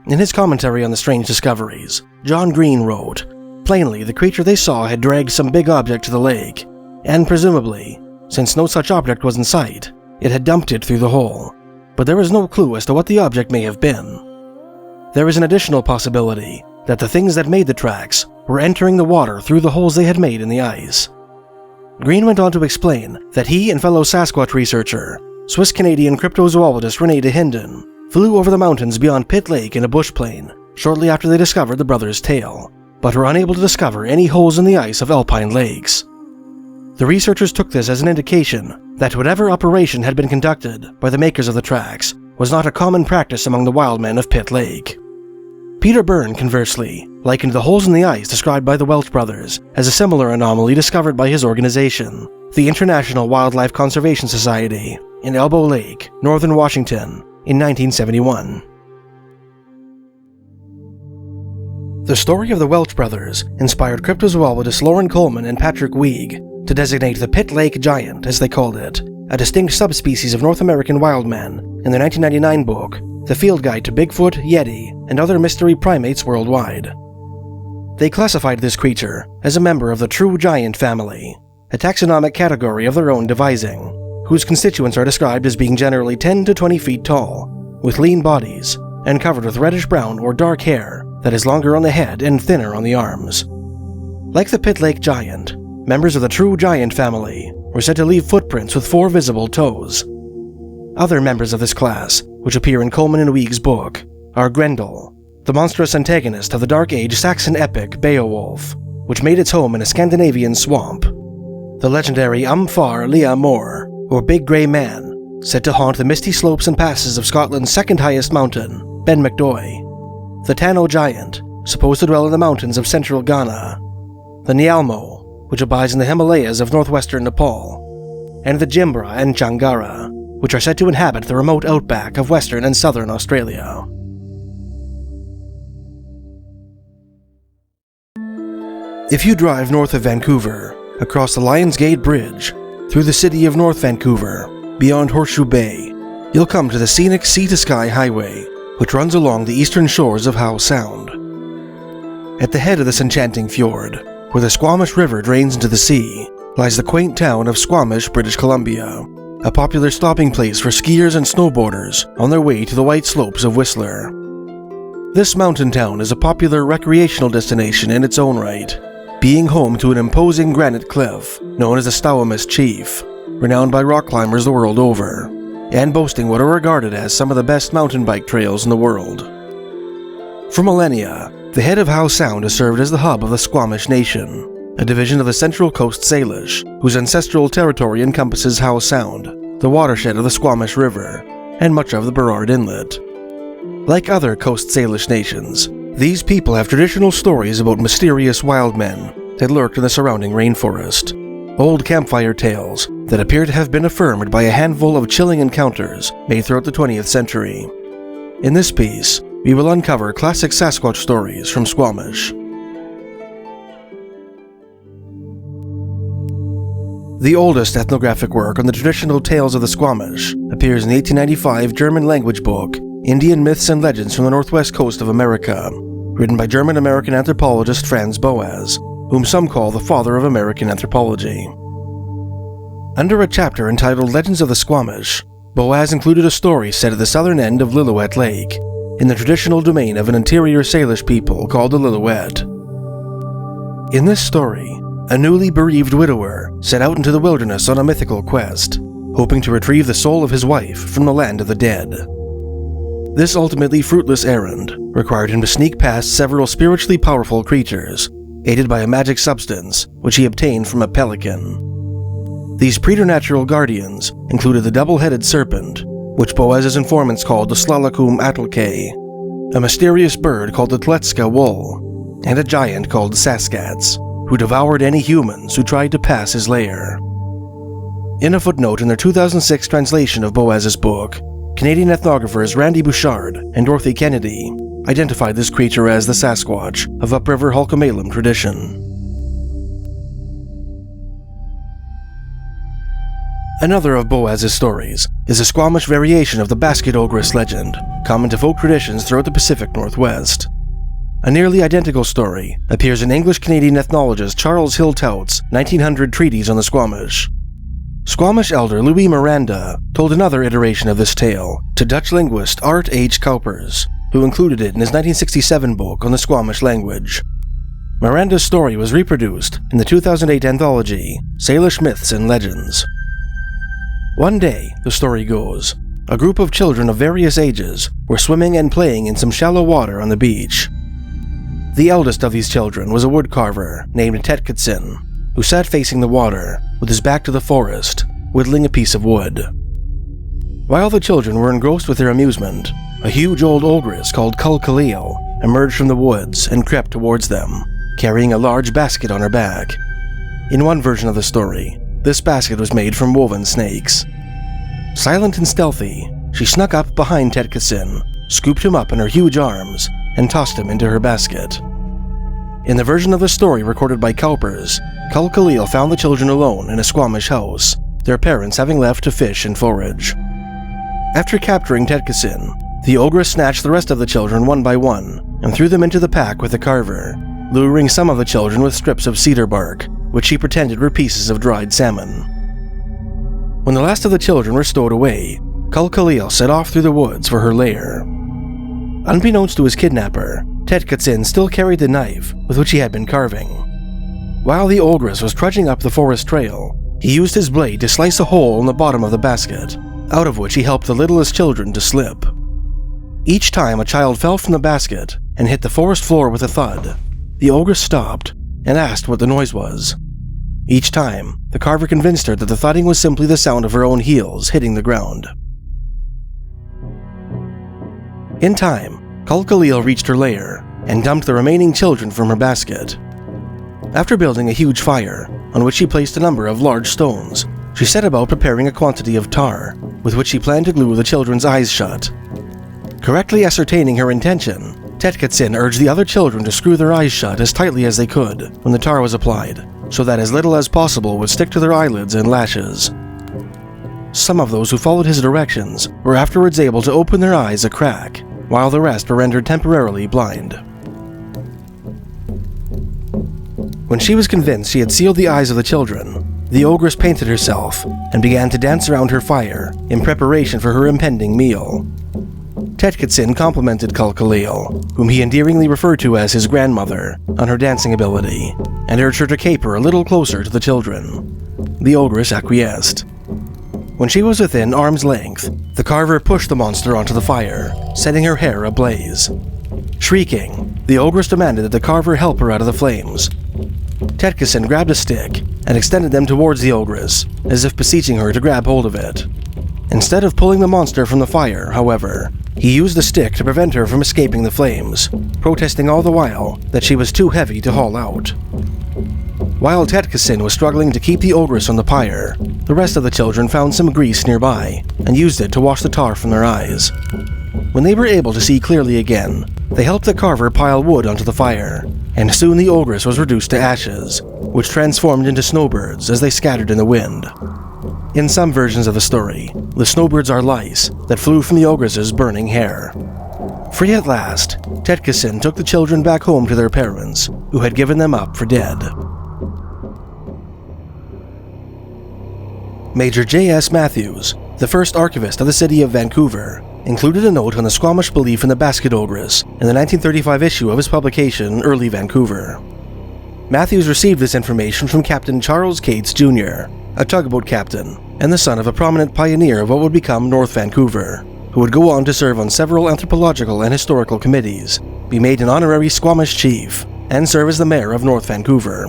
In his commentary on the strange discoveries, John Green wrote, "Plainly, the creature they saw had dragged some big object to the lake, and presumably, since no such object was in sight, it had dumped it through the hole. But there is no clue as to what the object may have been. There is an additional possibility that the things that made the tracks were entering the water through the holes they had made in the ice." Green went on to explain that he and fellow Sasquatch researcher, Swiss-Canadian cryptozoologist René de Hinden, flew over the mountains beyond Pitt Lake in a bush plane shortly after they discovered the brothers' tail, but were unable to discover any holes in the ice of alpine lakes. The researchers took this as an indication that whatever operation had been conducted by the makers of the tracks was not a common practice among the wild men of Pitt Lake. Peter Byrne, conversely, likened the holes in the ice described by the Welch brothers as a similar anomaly discovered by his organization, the International Wildlife Conservation Society, in Elbow Lake, northern Washington, in 1971. The story of the Welch brothers inspired cryptozoologists Lauren Coleman and Patrick Weig to designate the Pitt Lake Giant, as they called it, a distinct subspecies of North American wildman, in their 1999 book, The Field Guide to Bigfoot, Yeti, and Other Mystery Primates Worldwide. They classified this creature as a member of the true giant family, a taxonomic category of their own devising, whose constituents are described as being generally 10 to 20 feet tall, with lean bodies, and covered with reddish-brown or dark hair that is longer on the head and thinner on the arms. Like the Pitt Lake Giant, members of the true giant family were said to leave footprints with 4 visible toes. Other members of this class, which appear in Coleman and Weig's book, are Grendel, the monstrous antagonist of the Dark Age Saxon epic Beowulf, which made its home in a Scandinavian swamp; the legendary Umfar Lea Mor, or Big Grey Man, said to haunt the misty slopes and passes of Scotland's second highest mountain, Ben Macdoy; the Tano Giant, supposed to dwell in the mountains of central Ghana; the Nialmo, which abides in the Himalayas of northwestern Nepal; and the Jimbra and Changara, which are said to inhabit the remote outback of western and southern Australia. If you drive north of Vancouver, across the Lions Gate Bridge, through the city of North Vancouver, beyond Horseshoe Bay, you'll come to the scenic Sea-to-Sky Highway, which runs along the eastern shores of Howe Sound. At the head of this enchanting fjord, where the Squamish River drains into the sea, lies the quaint town of Squamish, British Columbia, a popular stopping place for skiers and snowboarders on their way to the white slopes of Whistler. This mountain town is a popular recreational destination in its own right, being home to an imposing granite cliff known as the Squamish Chief, renowned by rock climbers the world over, and boasting what are regarded as some of the best mountain bike trails in the world. For millennia, the head of Howe Sound has served as the hub of the Squamish Nation, a division of the Central Coast Salish, whose ancestral territory encompasses Howe Sound, the watershed of the Squamish River, and much of the Burrard Inlet. Like other Coast Salish nations, these people have traditional stories about mysterious wild men that lurked in the surrounding rainforest, old campfire tales that appear to have been affirmed by a handful of chilling encounters made throughout the 20th century. In this piece, we will uncover classic Sasquatch stories from Squamish. The oldest ethnographic work on the traditional tales of the Squamish appears in the 1895 German language book, Indian Myths and Legends from the Northwest Coast of America, written by German-American anthropologist Franz Boas, whom some call the father of American anthropology. Under a chapter entitled Legends of the Squamish, Boas included a story set at the southern end of Lillooet Lake, in the traditional domain of an interior Salish people called the Lillooet. In this story, a newly bereaved widower set out into the wilderness on a mythical quest, hoping to retrieve the soul of his wife from the land of the dead. This ultimately fruitless errand required him to sneak past several spiritually powerful creatures, aided by a magic substance which he obtained from a pelican. These preternatural guardians included the double-headed serpent, which Boaz's informants called the Slalakum Atlke, a mysterious bird called the Tletska Wool, and a giant called Saskats, who devoured any humans who tried to pass his lair. In a footnote in their 2006 translation of Boaz's book, Canadian ethnographers Randy Bouchard and Dorothy Kennedy identified this creature as the Sasquatch of upriver Hulkamalum tradition. Another of Boaz's stories is a Squamish variation of the Basket Ogress legend, common to folk traditions throughout the Pacific Northwest. A nearly identical story appears in English-Canadian ethnologist Charles Hiltout's 1900 treatise on the Squamish. Squamish elder Louis Miranda told another iteration of this tale to Dutch linguist Art H. Cowpers, who included it in his 1967 book on the Squamish language. Miranda's story was reproduced in the 2008 anthology Salish Myths and Legends. One day, the story goes, a group of children of various ages were swimming and playing in some shallow water on the beach. The eldest of these children was a woodcarver named Tetkatsin, who sat facing the water, with his back to the forest, whittling a piece of wood. While the children were engrossed with their amusement, a huge old ogress called Kulkaleel emerged from the woods and crept towards them, carrying a large basket on her back. In one version of the story, this basket was made from woven snakes. Silent and stealthy, she snuck up behind Tetkatsin, scooped him up in her huge arms, and tossed him into her basket. In the version of the story recorded by Cowpers, Cul Khalil found the children alone in a Squamish house, their parents having left to fish and forage. After capturing Tetkasin, the ogress snatched the rest of the children one by one and threw them into the pack with the carver, luring some of the children with strips of cedar bark, which she pretended were pieces of dried salmon. When the last of the children were stowed away, Cul Khalil set off through the woods for her lair. Unbeknownst to his kidnapper, Tetkasin still carried the knife with which he had been carving. While the ogress was trudging up the forest trail, he used his blade to slice a hole in the bottom of the basket, out of which he helped the littlest children to slip. Each time a child fell from the basket and hit the forest floor with a thud, the ogress stopped and asked what the noise was. Each time, the carver convinced her that the thudding was simply the sound of her own heels hitting the ground. In time, Cul Khalil reached her lair and dumped the remaining children from her basket. After building a huge fire, on which she placed a number of large stones, she set about preparing a quantity of tar, with which she planned to glue the children's eyes shut. Correctly ascertaining her intention, Tetkasin urged the other children to screw their eyes shut as tightly as they could when the tar was applied, so that as little as possible would stick to their eyelids and lashes. Some of those who followed his directions were afterwards able to open their eyes a crack, while the rest were rendered temporarily blind. When she was convinced she had sealed the eyes of the children, the ogress painted herself and began to dance around her fire in preparation for her impending meal. Tetkasin complimented Cul Khalil, whom he endearingly referred to as his grandmother, on her dancing ability, and urged her to caper a little closer to the children. The ogress acquiesced. When she was within arm's length, the carver pushed the monster onto the fire, setting her hair ablaze. Shrieking, the ogress demanded that the carver help her out of the flames. Tetkasin grabbed a stick and extended them towards the ogress, as if beseeching her to grab hold of it. Instead of pulling the monster from the fire, however, he used the stick to prevent her from escaping the flames, protesting all the while that she was too heavy to haul out. While Tetkasin was struggling to keep the ogress on the pyre, the rest of the children found some grease nearby and used it to wash the tar from their eyes. When they were able to see clearly again, they helped the carver pile wood onto the fire, and soon the ogress was reduced to ashes, which transformed into snowbirds as they scattered in the wind. In some versions of the story, the snowbirds are lice that flew from the ogress's burning hair. Free at last, Tetkasin took the children back home to their parents, who had given them up for dead. Major J.S. Matthews, the first archivist of the city of Vancouver, included a note on the Squamish belief in the basket ogress in the 1935 issue of his publication, Early Vancouver. Matthews received this information from Captain Charles Cates, Jr., a tugboat captain, and the son of a prominent pioneer of what would become North Vancouver, who would go on to serve on several anthropological and historical committees, be made an honorary Squamish chief, and serve as the mayor of North Vancouver.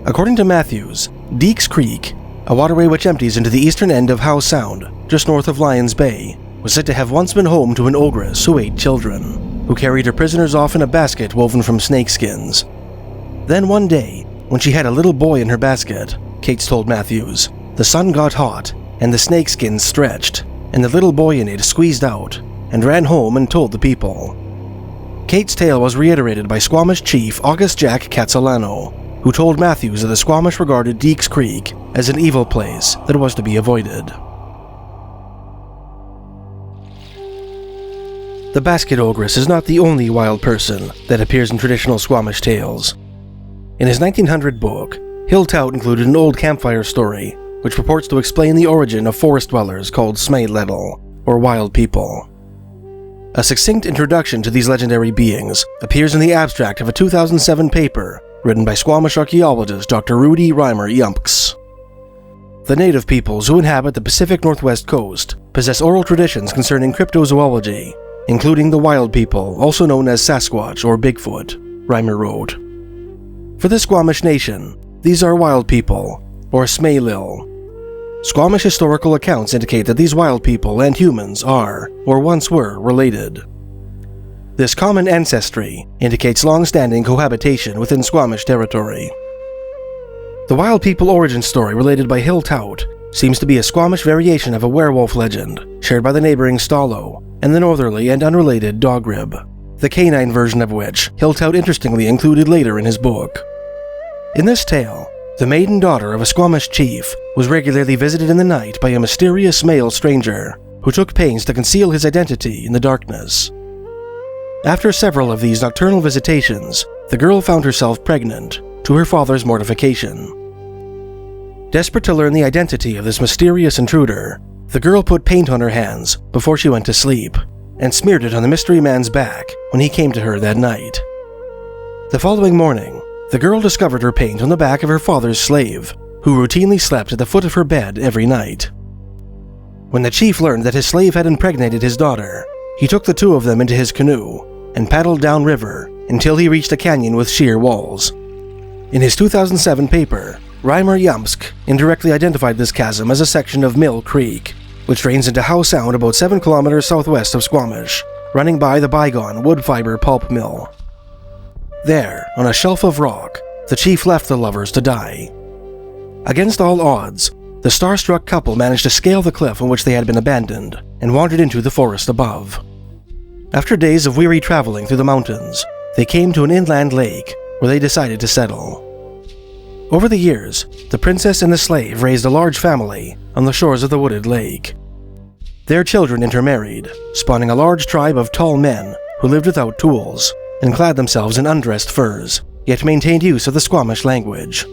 According to Matthews, Deeks Creek, a waterway which empties into the eastern end of Howe Sound, just north of Lions Bay, was said to have once been home to an ogress who ate children, who carried her prisoners off in a basket woven from snakeskins. Then one day, when she had a little boy in her basket, Cates told Matthews, the sun got hot, and the snakeskins stretched, and the little boy in it squeezed out, and ran home and told the people. Cates' tale was reiterated by Squamish chief August Jack Catsalano, who told Matthews that the Squamish regarded Deeks Creek as an evil place that was to be avoided. The basket ogress is not the only wild person that appears in traditional Squamish tales. In his 1900 book, Hilltout included an old campfire story which purports to explain the origin of forest dwellers called Smaidledal, or wild people. A succinct introduction to these legendary beings appears in the abstract of a 2007 paper written by Squamish archaeologist Dr. Rudy Reimer Yumpks. The native peoples who inhabit the Pacific Northwest coast possess oral traditions concerning cryptozoology, including the wild people, also known as Sasquatch or Bigfoot, Reimer wrote. For the Squamish nation, these are wild people, or Smailil. Squamish historical accounts indicate that these wild people and humans are, or once were, related. This common ancestry indicates long-standing cohabitation within Squamish territory. The wild people origin story related by Hilltout seems to be a Squamish variation of a werewolf legend shared by the neighboring Stallo and the northerly and unrelated Dogrib. the canine version of which Hiltout interestingly included later in his book. In this tale, the maiden daughter of a Squamish chief was regularly visited in the night by a mysterious male stranger who took pains to conceal his identity in the darkness. After several of these nocturnal visitations, the girl found herself pregnant, to her father's mortification. Desperate to learn the identity of this mysterious intruder, the girl put paint on her hands before she went to sleep and smeared it on the mystery man's back when he came to her that night. The following morning, the girl discovered her paint on the back of her father's slave, who routinely slept at the foot of her bed every night. When the chief learned that his slave had impregnated his daughter, he took the two of them into his canoe and paddled downriver until he reached a canyon with sheer walls. In his 2007 paper, Reimer Yamsk indirectly identified this chasm as a section of Mill Creek, which drains into Howe Sound about 7 kilometers southwest of Squamish, running by the bygone wood fiber pulp mill. There, on a shelf of rock, the chief left the lovers to die. Against all odds, the starstruck couple managed to scale the cliff on which they had been abandoned and wandered into the forest above. After days of weary traveling through the mountains, they came to an inland lake where they decided to settle. Over the years, the princess and the slave raised a large family on the shores of the wooded lake. Their children intermarried, spawning a large tribe of tall men who lived without tools and clad themselves in undressed furs, yet maintained use of the Squamish language.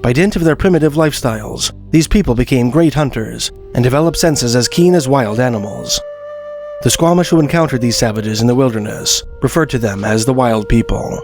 By dint of their primitive lifestyles, these people became great hunters and developed senses as keen as wild animals. The Squamish who encountered these savages in the wilderness referred to them as the wild people.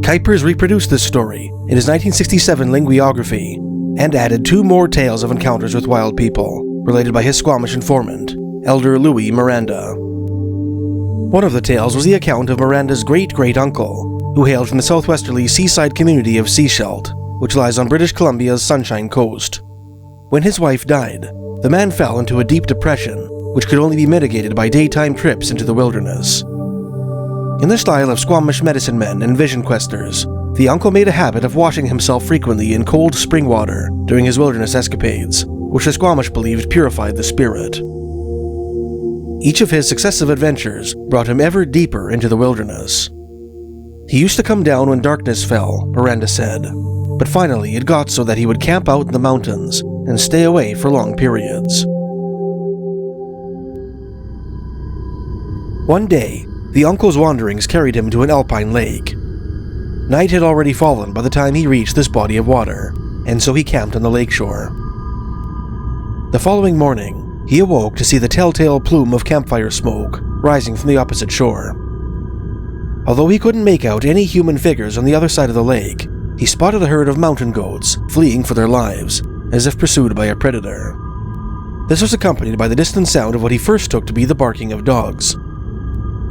Kuipers reproduced this story in his 1967 Linguiography and added 2 more tales of encounters with wild people, related by his Squamish informant, Elder Louis Miranda. One of the tales was the account of Miranda's great-great-uncle, who hailed from the southwesterly seaside community of Sechelt, which lies on British Columbia's Sunshine Coast. When his wife died, the man fell into a deep depression, which could only be mitigated by daytime trips into the wilderness. In the style of Squamish medicine men and vision questers, the uncle made a habit of washing himself frequently in cold spring water during his wilderness escapades, which the Squamish believed purified the spirit. Each of his successive adventures brought him ever deeper into the wilderness. He used to come down when darkness fell, Miranda said, but finally it got so that he would camp out in the mountains and stay away for long periods. One day, the uncle's wanderings carried him to an alpine lake. Night had already fallen by the time he reached this body of water, and so he camped on the lakeshore. The following morning, he awoke to see the telltale plume of campfire smoke rising from the opposite shore. Although he couldn't make out any human figures on the other side of the lake, he spotted a herd of mountain goats fleeing for their lives, as if pursued by a predator. This was accompanied by the distant sound of what he first took to be the barking of dogs.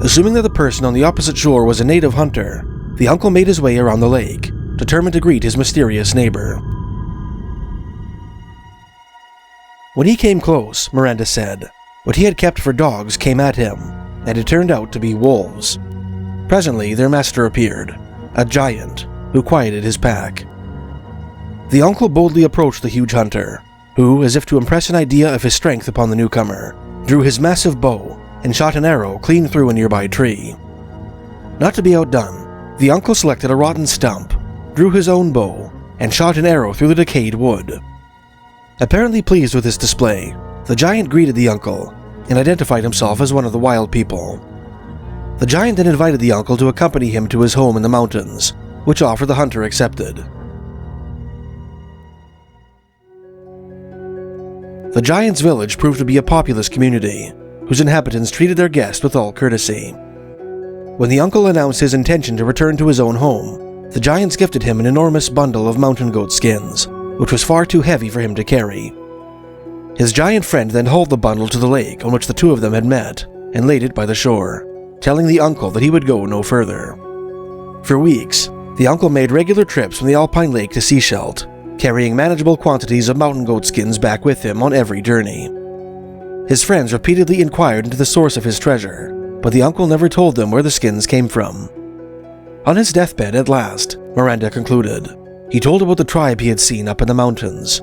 Assuming that the person on the opposite shore was a native hunter, the uncle made his way around the lake, determined to greet his mysterious neighbor. When he came close, Miranda said, what he had kept for dogs came at him, and it turned out to be wolves. Presently, their master appeared, a giant, who quieted his pack. The uncle boldly approached the huge hunter, who, as if to impress an idea of his strength upon the newcomer, drew his massive bow and shot an arrow clean through a nearby tree. Not to be outdone, the uncle selected a rotten stump, drew his own bow, and shot an arrow through the decayed wood. Apparently pleased with this display, the giant greeted the uncle and identified himself as one of the wild people. The giant then invited the uncle to accompany him to his home in the mountains, which offer the hunter accepted. The giant's village proved to be a populous community, whose inhabitants treated their guest with all courtesy. When the uncle announced his intention to return to his own home, the giants gifted him an enormous bundle of mountain goat skins, which was far too heavy for him to carry. His giant friend then hauled the bundle to the lake on which the two of them had met, and laid it by the shore, telling the uncle that he would go no further. For weeks, the uncle made regular trips from the alpine lake to Sechelt, carrying manageable quantities of mountain goat skins back with him on every journey. His friends repeatedly inquired into the source of his treasure, but the uncle never told them where the skins came from. On his deathbed at last, Miranda concluded, he told about the tribe he had seen up in the mountains.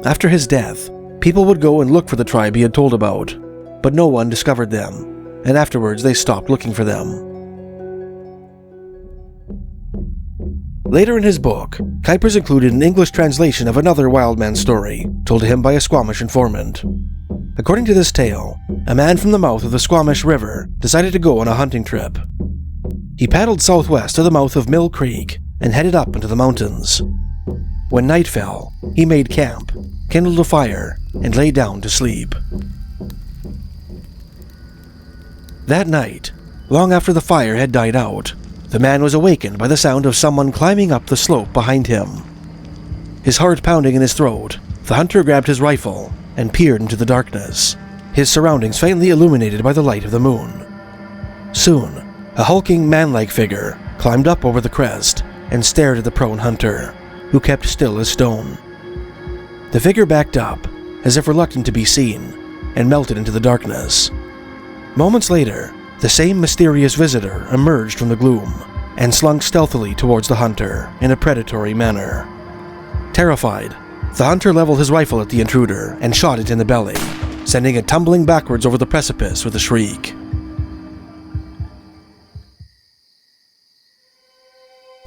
After his death, People would go and look for the tribe he had told about, but no one discovered them, and afterwards they stopped looking for them. Later in his book, Kuipers included an English translation of another wildman story told to him by a Squamish informant. According to this tale, a man from the mouth of the Squamish River decided to go on a hunting trip. He paddled southwest to the mouth of Mill Creek and headed up into the mountains. When night fell, he made camp, kindled a fire, and lay down to sleep. That night, long after the fire had died out, the man was awakened by the sound of someone climbing up the slope behind him. His heart pounding in his throat, the hunter grabbed his rifle and peered into the darkness, his surroundings faintly illuminated by the light of the moon. Soon, a hulking man-like figure climbed up over the crest and stared at the prone hunter, who kept still as stone. The figure backed up, as if reluctant to be seen, and melted into the darkness. Moments later, the same mysterious visitor emerged from the gloom and slunk stealthily towards the hunter in a predatory manner. Terrified, the hunter leveled his rifle at the intruder and shot it in the belly, sending it tumbling backwards over the precipice with a shriek.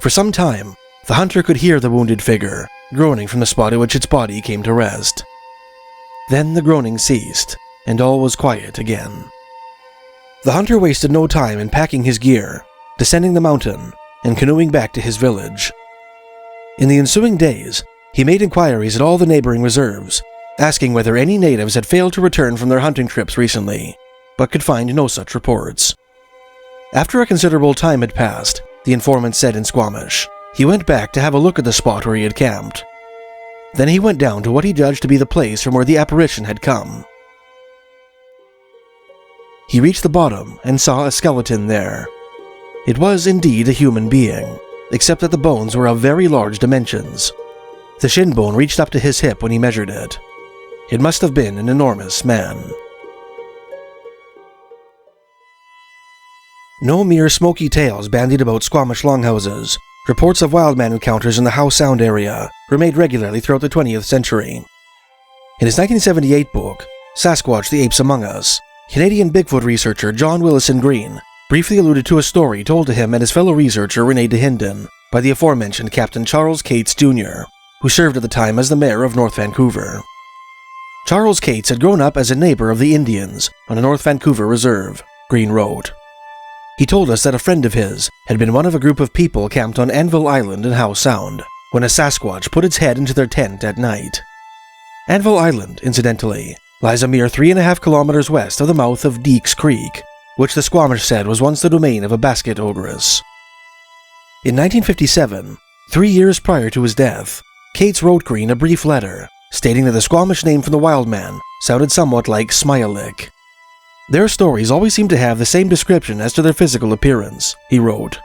For some time, the hunter could hear the wounded figure groaning from the spot at which its body came to rest. Then the groaning ceased, and all was quiet again. The hunter wasted no time in packing his gear, descending the mountain, and canoeing back to his village. In the ensuing days, he made inquiries at all the neighboring reserves, asking whether any natives had failed to return from their hunting trips recently, but could find no such reports. After a considerable time had passed, the informant said in Squamish, he went back to have a look at the spot where he had camped. Then he went down to what he judged to be the place from where the apparition had come. He reached the bottom and saw a skeleton there. It was indeed a human being, except that the bones were of very large dimensions. The shin bone reached up to his hip when he measured it. It must have been an enormous man. No mere smoky tales bandied about Squamish longhouses. Reports of wildman encounters in the Howe Sound area were made regularly throughout the 20th century. In his 1978 book, Sasquatch: The Apes Among Us, Canadian Bigfoot researcher John Willison Green briefly alluded to a story told to him and his fellow researcher Rene de Hinden by the aforementioned Captain Charles Cates Jr., who served at the time as the mayor of North Vancouver. Charles Cates had grown up as a neighbor of the Indians on a North Vancouver reserve, Green wrote. He told us that a friend of his had been one of a group of people camped on Anvil Island in Howe Sound when a Sasquatch put its head into their tent at night. Anvil Island, incidentally, lies a mere 3.5 kilometers west of the mouth of Deeks Creek, which the Squamish said was once the domain of a basket ogress. In 1957, 3 years prior to his death, Cates wrote Green a brief letter stating that the Squamish name for the wild man sounded somewhat like Smile-Lick. Their stories always seem to have the same description as to their physical appearance, he wrote.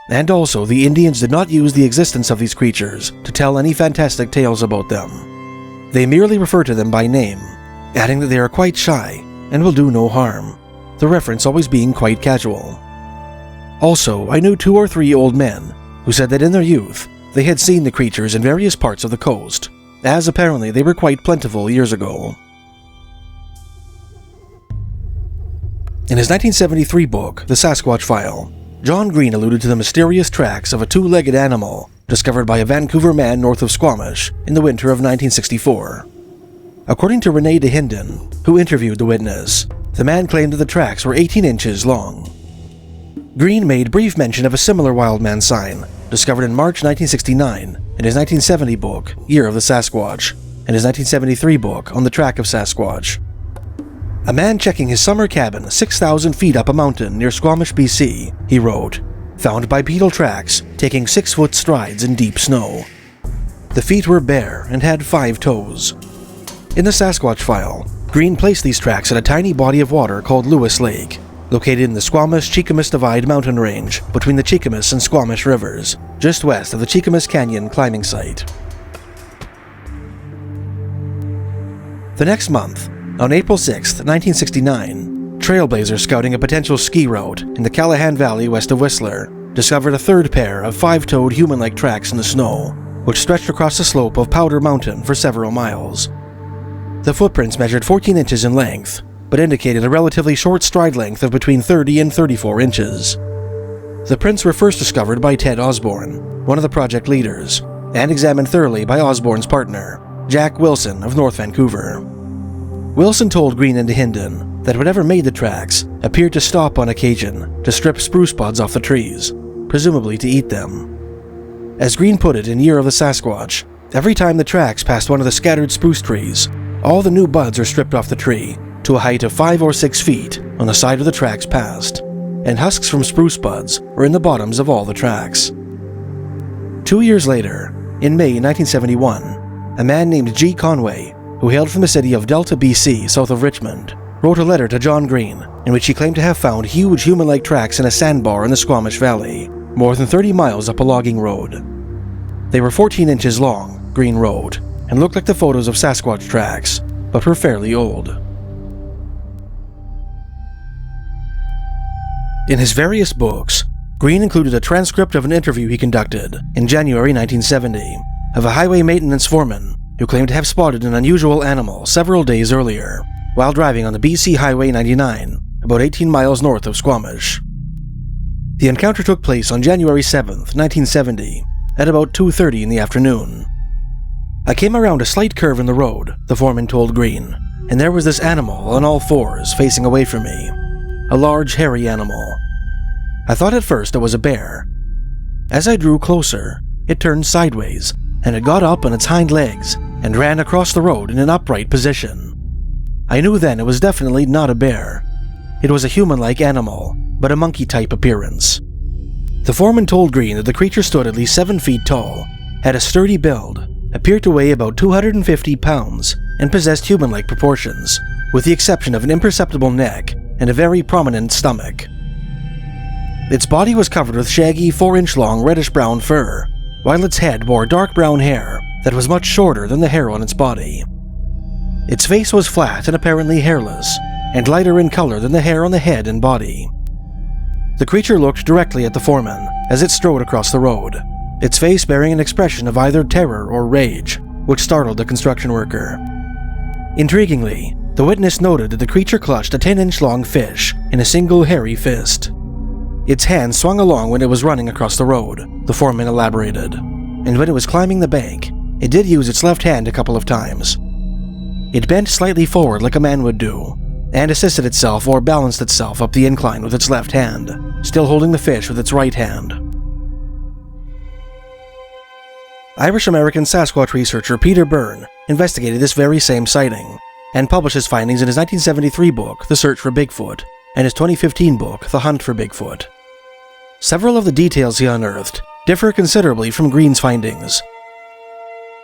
And also, the Indians did not use the existence of these creatures to tell any fantastic tales about them. They merely refer to them by name, adding that they are quite shy and will do no harm, the reference always being quite casual. Also, I knew 2 or 3 old men who said that in their youth they had seen the creatures in various parts of the coast, as apparently they were quite plentiful years ago. In his 1973 book, The Sasquatch File, John Green alluded to the mysterious tracks of a 2-legged animal discovered by a Vancouver man north of Squamish in the winter of 1964. According to Rene de Hinden, who interviewed the witness, the man claimed that the tracks were 18 inches long. Green made brief mention of a similar wildman sign discovered in March 1969 in his 1970 book, Year of the Sasquatch, and his 1973 book, On the Track of Sasquatch. A man checking his summer cabin 6,000 feet up a mountain near Squamish, BC, he wrote, found bipedal tracks taking 6-foot strides in deep snow. The feet were bare and had 5 toes. In the Sasquatch File, Green placed these tracks at a tiny body of water called Lewis Lake, located in the Squamish-Cheakamus Divide mountain range between the Cheakamus and Squamish rivers, just west of the Cheakamus Canyon climbing site. The next month, on April 6, 1969, trailblazers scouting a potential ski route in the Callahan Valley west of Whistler discovered a 3rd pair of 5-toed human-like tracks in the snow, which stretched across the slope of Powder Mountain for several miles. The footprints measured 14 inches in length, but indicated a relatively short stride length of between 30 and 34 inches. The prints were first discovered by Ted Osborne, one of the project leaders, and examined thoroughly by Osborne's partner, Jack Wilson of North Vancouver. Wilson told Green and Hinden that whatever made the tracks appeared to stop on occasion to strip spruce buds off the trees, presumably to eat them. As Green put it in Year of the Sasquatch, every time the tracks passed one of the scattered spruce trees, all the new buds are stripped off the tree to a height of 5 or 6 feet on the side of the tracks passed, and husks from spruce buds were in the bottoms of all the tracks. 2 years later, in May 1971, a man named G. Conway, who hailed from the city of Delta, BC, south of Richmond, wrote a letter to John Green in which he claimed to have found huge human-like tracks in a sandbar in the Squamish Valley, more than 30 miles up a logging road. They were 14 inches long, Green wrote, and looked like the photos of Sasquatch tracks, but were fairly old. In his various books, Green included a transcript of an interview he conducted in January 1970 of a highway maintenance foreman who claimed to have spotted an unusual animal several days earlier while driving on the BC Highway 99, about 18 miles north of Squamish. The encounter took place on January 7th, 1970, at about 2:30 in the afternoon. "I came around a slight curve in the road," the foreman told Green, "and there was this animal on all fours facing away from me. A large, hairy animal. I thought at first it was a bear. As I drew closer, it turned sideways, and it got up on its hind legs and ran across the road in an upright position. I knew then it was definitely not a bear. It was a human-like animal, but a monkey-type appearance." The foreman told Green that the creature stood at least 7 feet tall, had a sturdy build, appeared to weigh about 250 pounds, and possessed human-like proportions, with the exception of an imperceptible neck and a very prominent stomach. Its body was covered with shaggy 4-inch-long reddish-brown fur, while its head bore dark brown hair that was much shorter than the hair on its body. Its face was flat and apparently hairless, and lighter in color than the hair on the head and body. The creature looked directly at the foreman as it strode across the road, its face bearing an expression of either terror or rage, which startled the construction worker. Intriguingly, the witness noted that the creature clutched a 10-inch-long fish in a single hairy fist. Its hand swung along when it was running across the road, the foreman elaborated, and when it was climbing the bank, it did use its left hand a couple of times. It bent slightly forward like a man would do, and assisted itself or balanced itself up the incline with its left hand, still holding the fish with its right hand. Irish-American Sasquatch researcher Peter Byrne investigated this very same sighting, and published his findings in his 1973 book, The Search for Bigfoot, and his 2015 book, The Hunt for Bigfoot. Several of the details he unearthed differ considerably from Green's findings.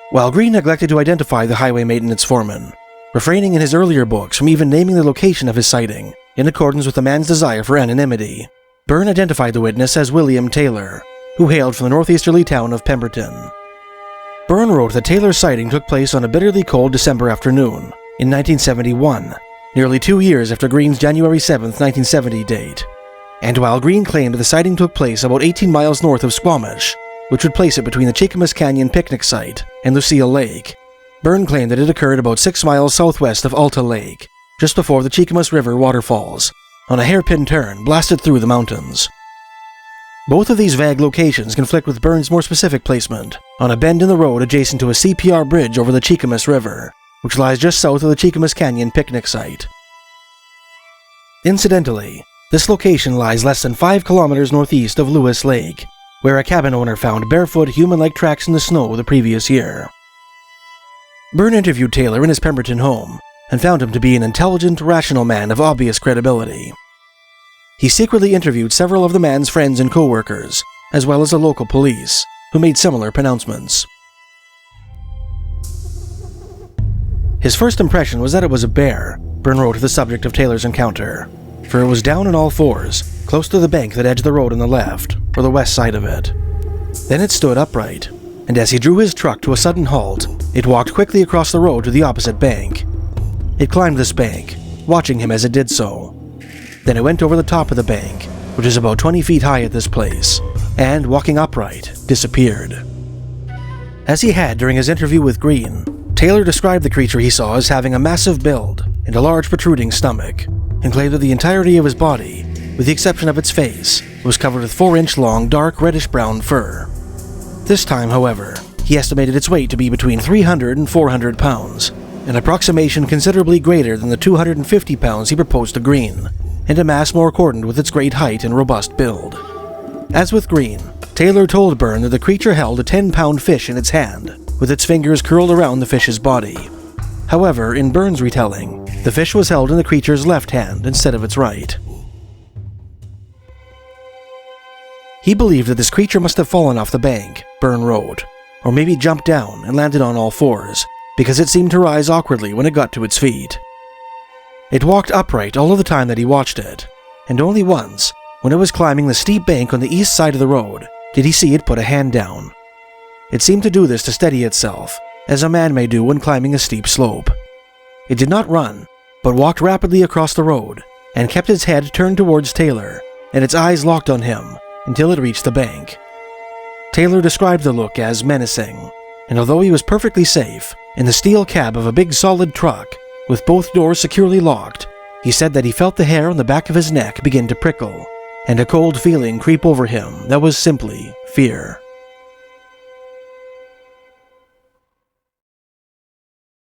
While Green neglected to identify the highway maintenance foreman, refraining in his earlier books from even naming the location of his sighting, in accordance with the man's desire for anonymity, Byrne identified the witness as William Taylor, who hailed from the northeasterly town of Pemberton. Byrne wrote that Taylor's sighting took place on a bitterly cold December afternoon in 1971, nearly 2 years after Green's January 7, 1970 date. And while Green claimed the sighting took place about 18 miles north of Squamish, which would place it between the Cheakamus Canyon picnic site and Lucille Lake, Byrne claimed that it occurred about 6 miles southwest of Alta Lake, just before the Cheakamus River waterfalls, on a hairpin turn blasted through the mountains. Both of these vague locations conflict with Byrne's more specific placement, on a bend in the road adjacent to a CPR bridge over the Cheakamus River, which lies just south of the Cheakamus Canyon picnic site. Incidentally, this location lies less than 5 kilometers northeast of Lewis Lake, where a cabin owner found barefoot human-like tracks in the snow the previous year. Byrne interviewed Taylor in his Pemberton home, and found him to be an intelligent, rational man of obvious credibility. He secretly interviewed several of the man's friends and co-workers, as well as the local police, who made similar pronouncements. His first impression was that it was a bear, Byrne wrote to the subject of Taylor's encounter, for it was down on all fours, close to the bank that edged the road on the left, or the west side of it. Then it stood upright, and as he drew his truck to a sudden halt, it walked quickly across the road to the opposite bank. It climbed this bank, watching him as it did so. Then it went over the top of the bank, which is about 20 feet high at this place, and, walking upright, disappeared. As he had during his interview with Green, Taylor described the creature he saw as having a massive build and a large protruding stomach, and claimed that the entirety of his body, with the exception of its face, was covered with 4-inch long dark reddish-brown fur. This time, however, he estimated its weight to be between 300 and 400 pounds, an approximation considerably greater than the 250 pounds he proposed to Green, and a mass more accordant with its great height and robust build. As with Green, Taylor told Byrne that the creature held a 10-pound fish in its hand, with its fingers curled around the fish's body. However, in Byrne's retelling, the fish was held in the creature's left hand instead of its right. He believed that this creature must have fallen off the bank, Byrne wrote, or maybe jumped down and landed on all fours, because it seemed to rise awkwardly when it got to its feet. It walked upright all of the time that he watched it, and only once, when it was climbing the steep bank on the east side of the road, did he see it put a hand down. It seemed to do this to steady itself, as a man may do when climbing a steep slope. It did not run, but walked rapidly across the road, and kept its head turned towards Taylor, and its eyes locked on him, until it reached the bank. Taylor described the look as menacing, and although he was perfectly safe, in the steel cab of a big solid truck, with both doors securely locked, he said that he felt the hair on the back of his neck begin to prickle, and a cold feeling creep over him that was simply fear.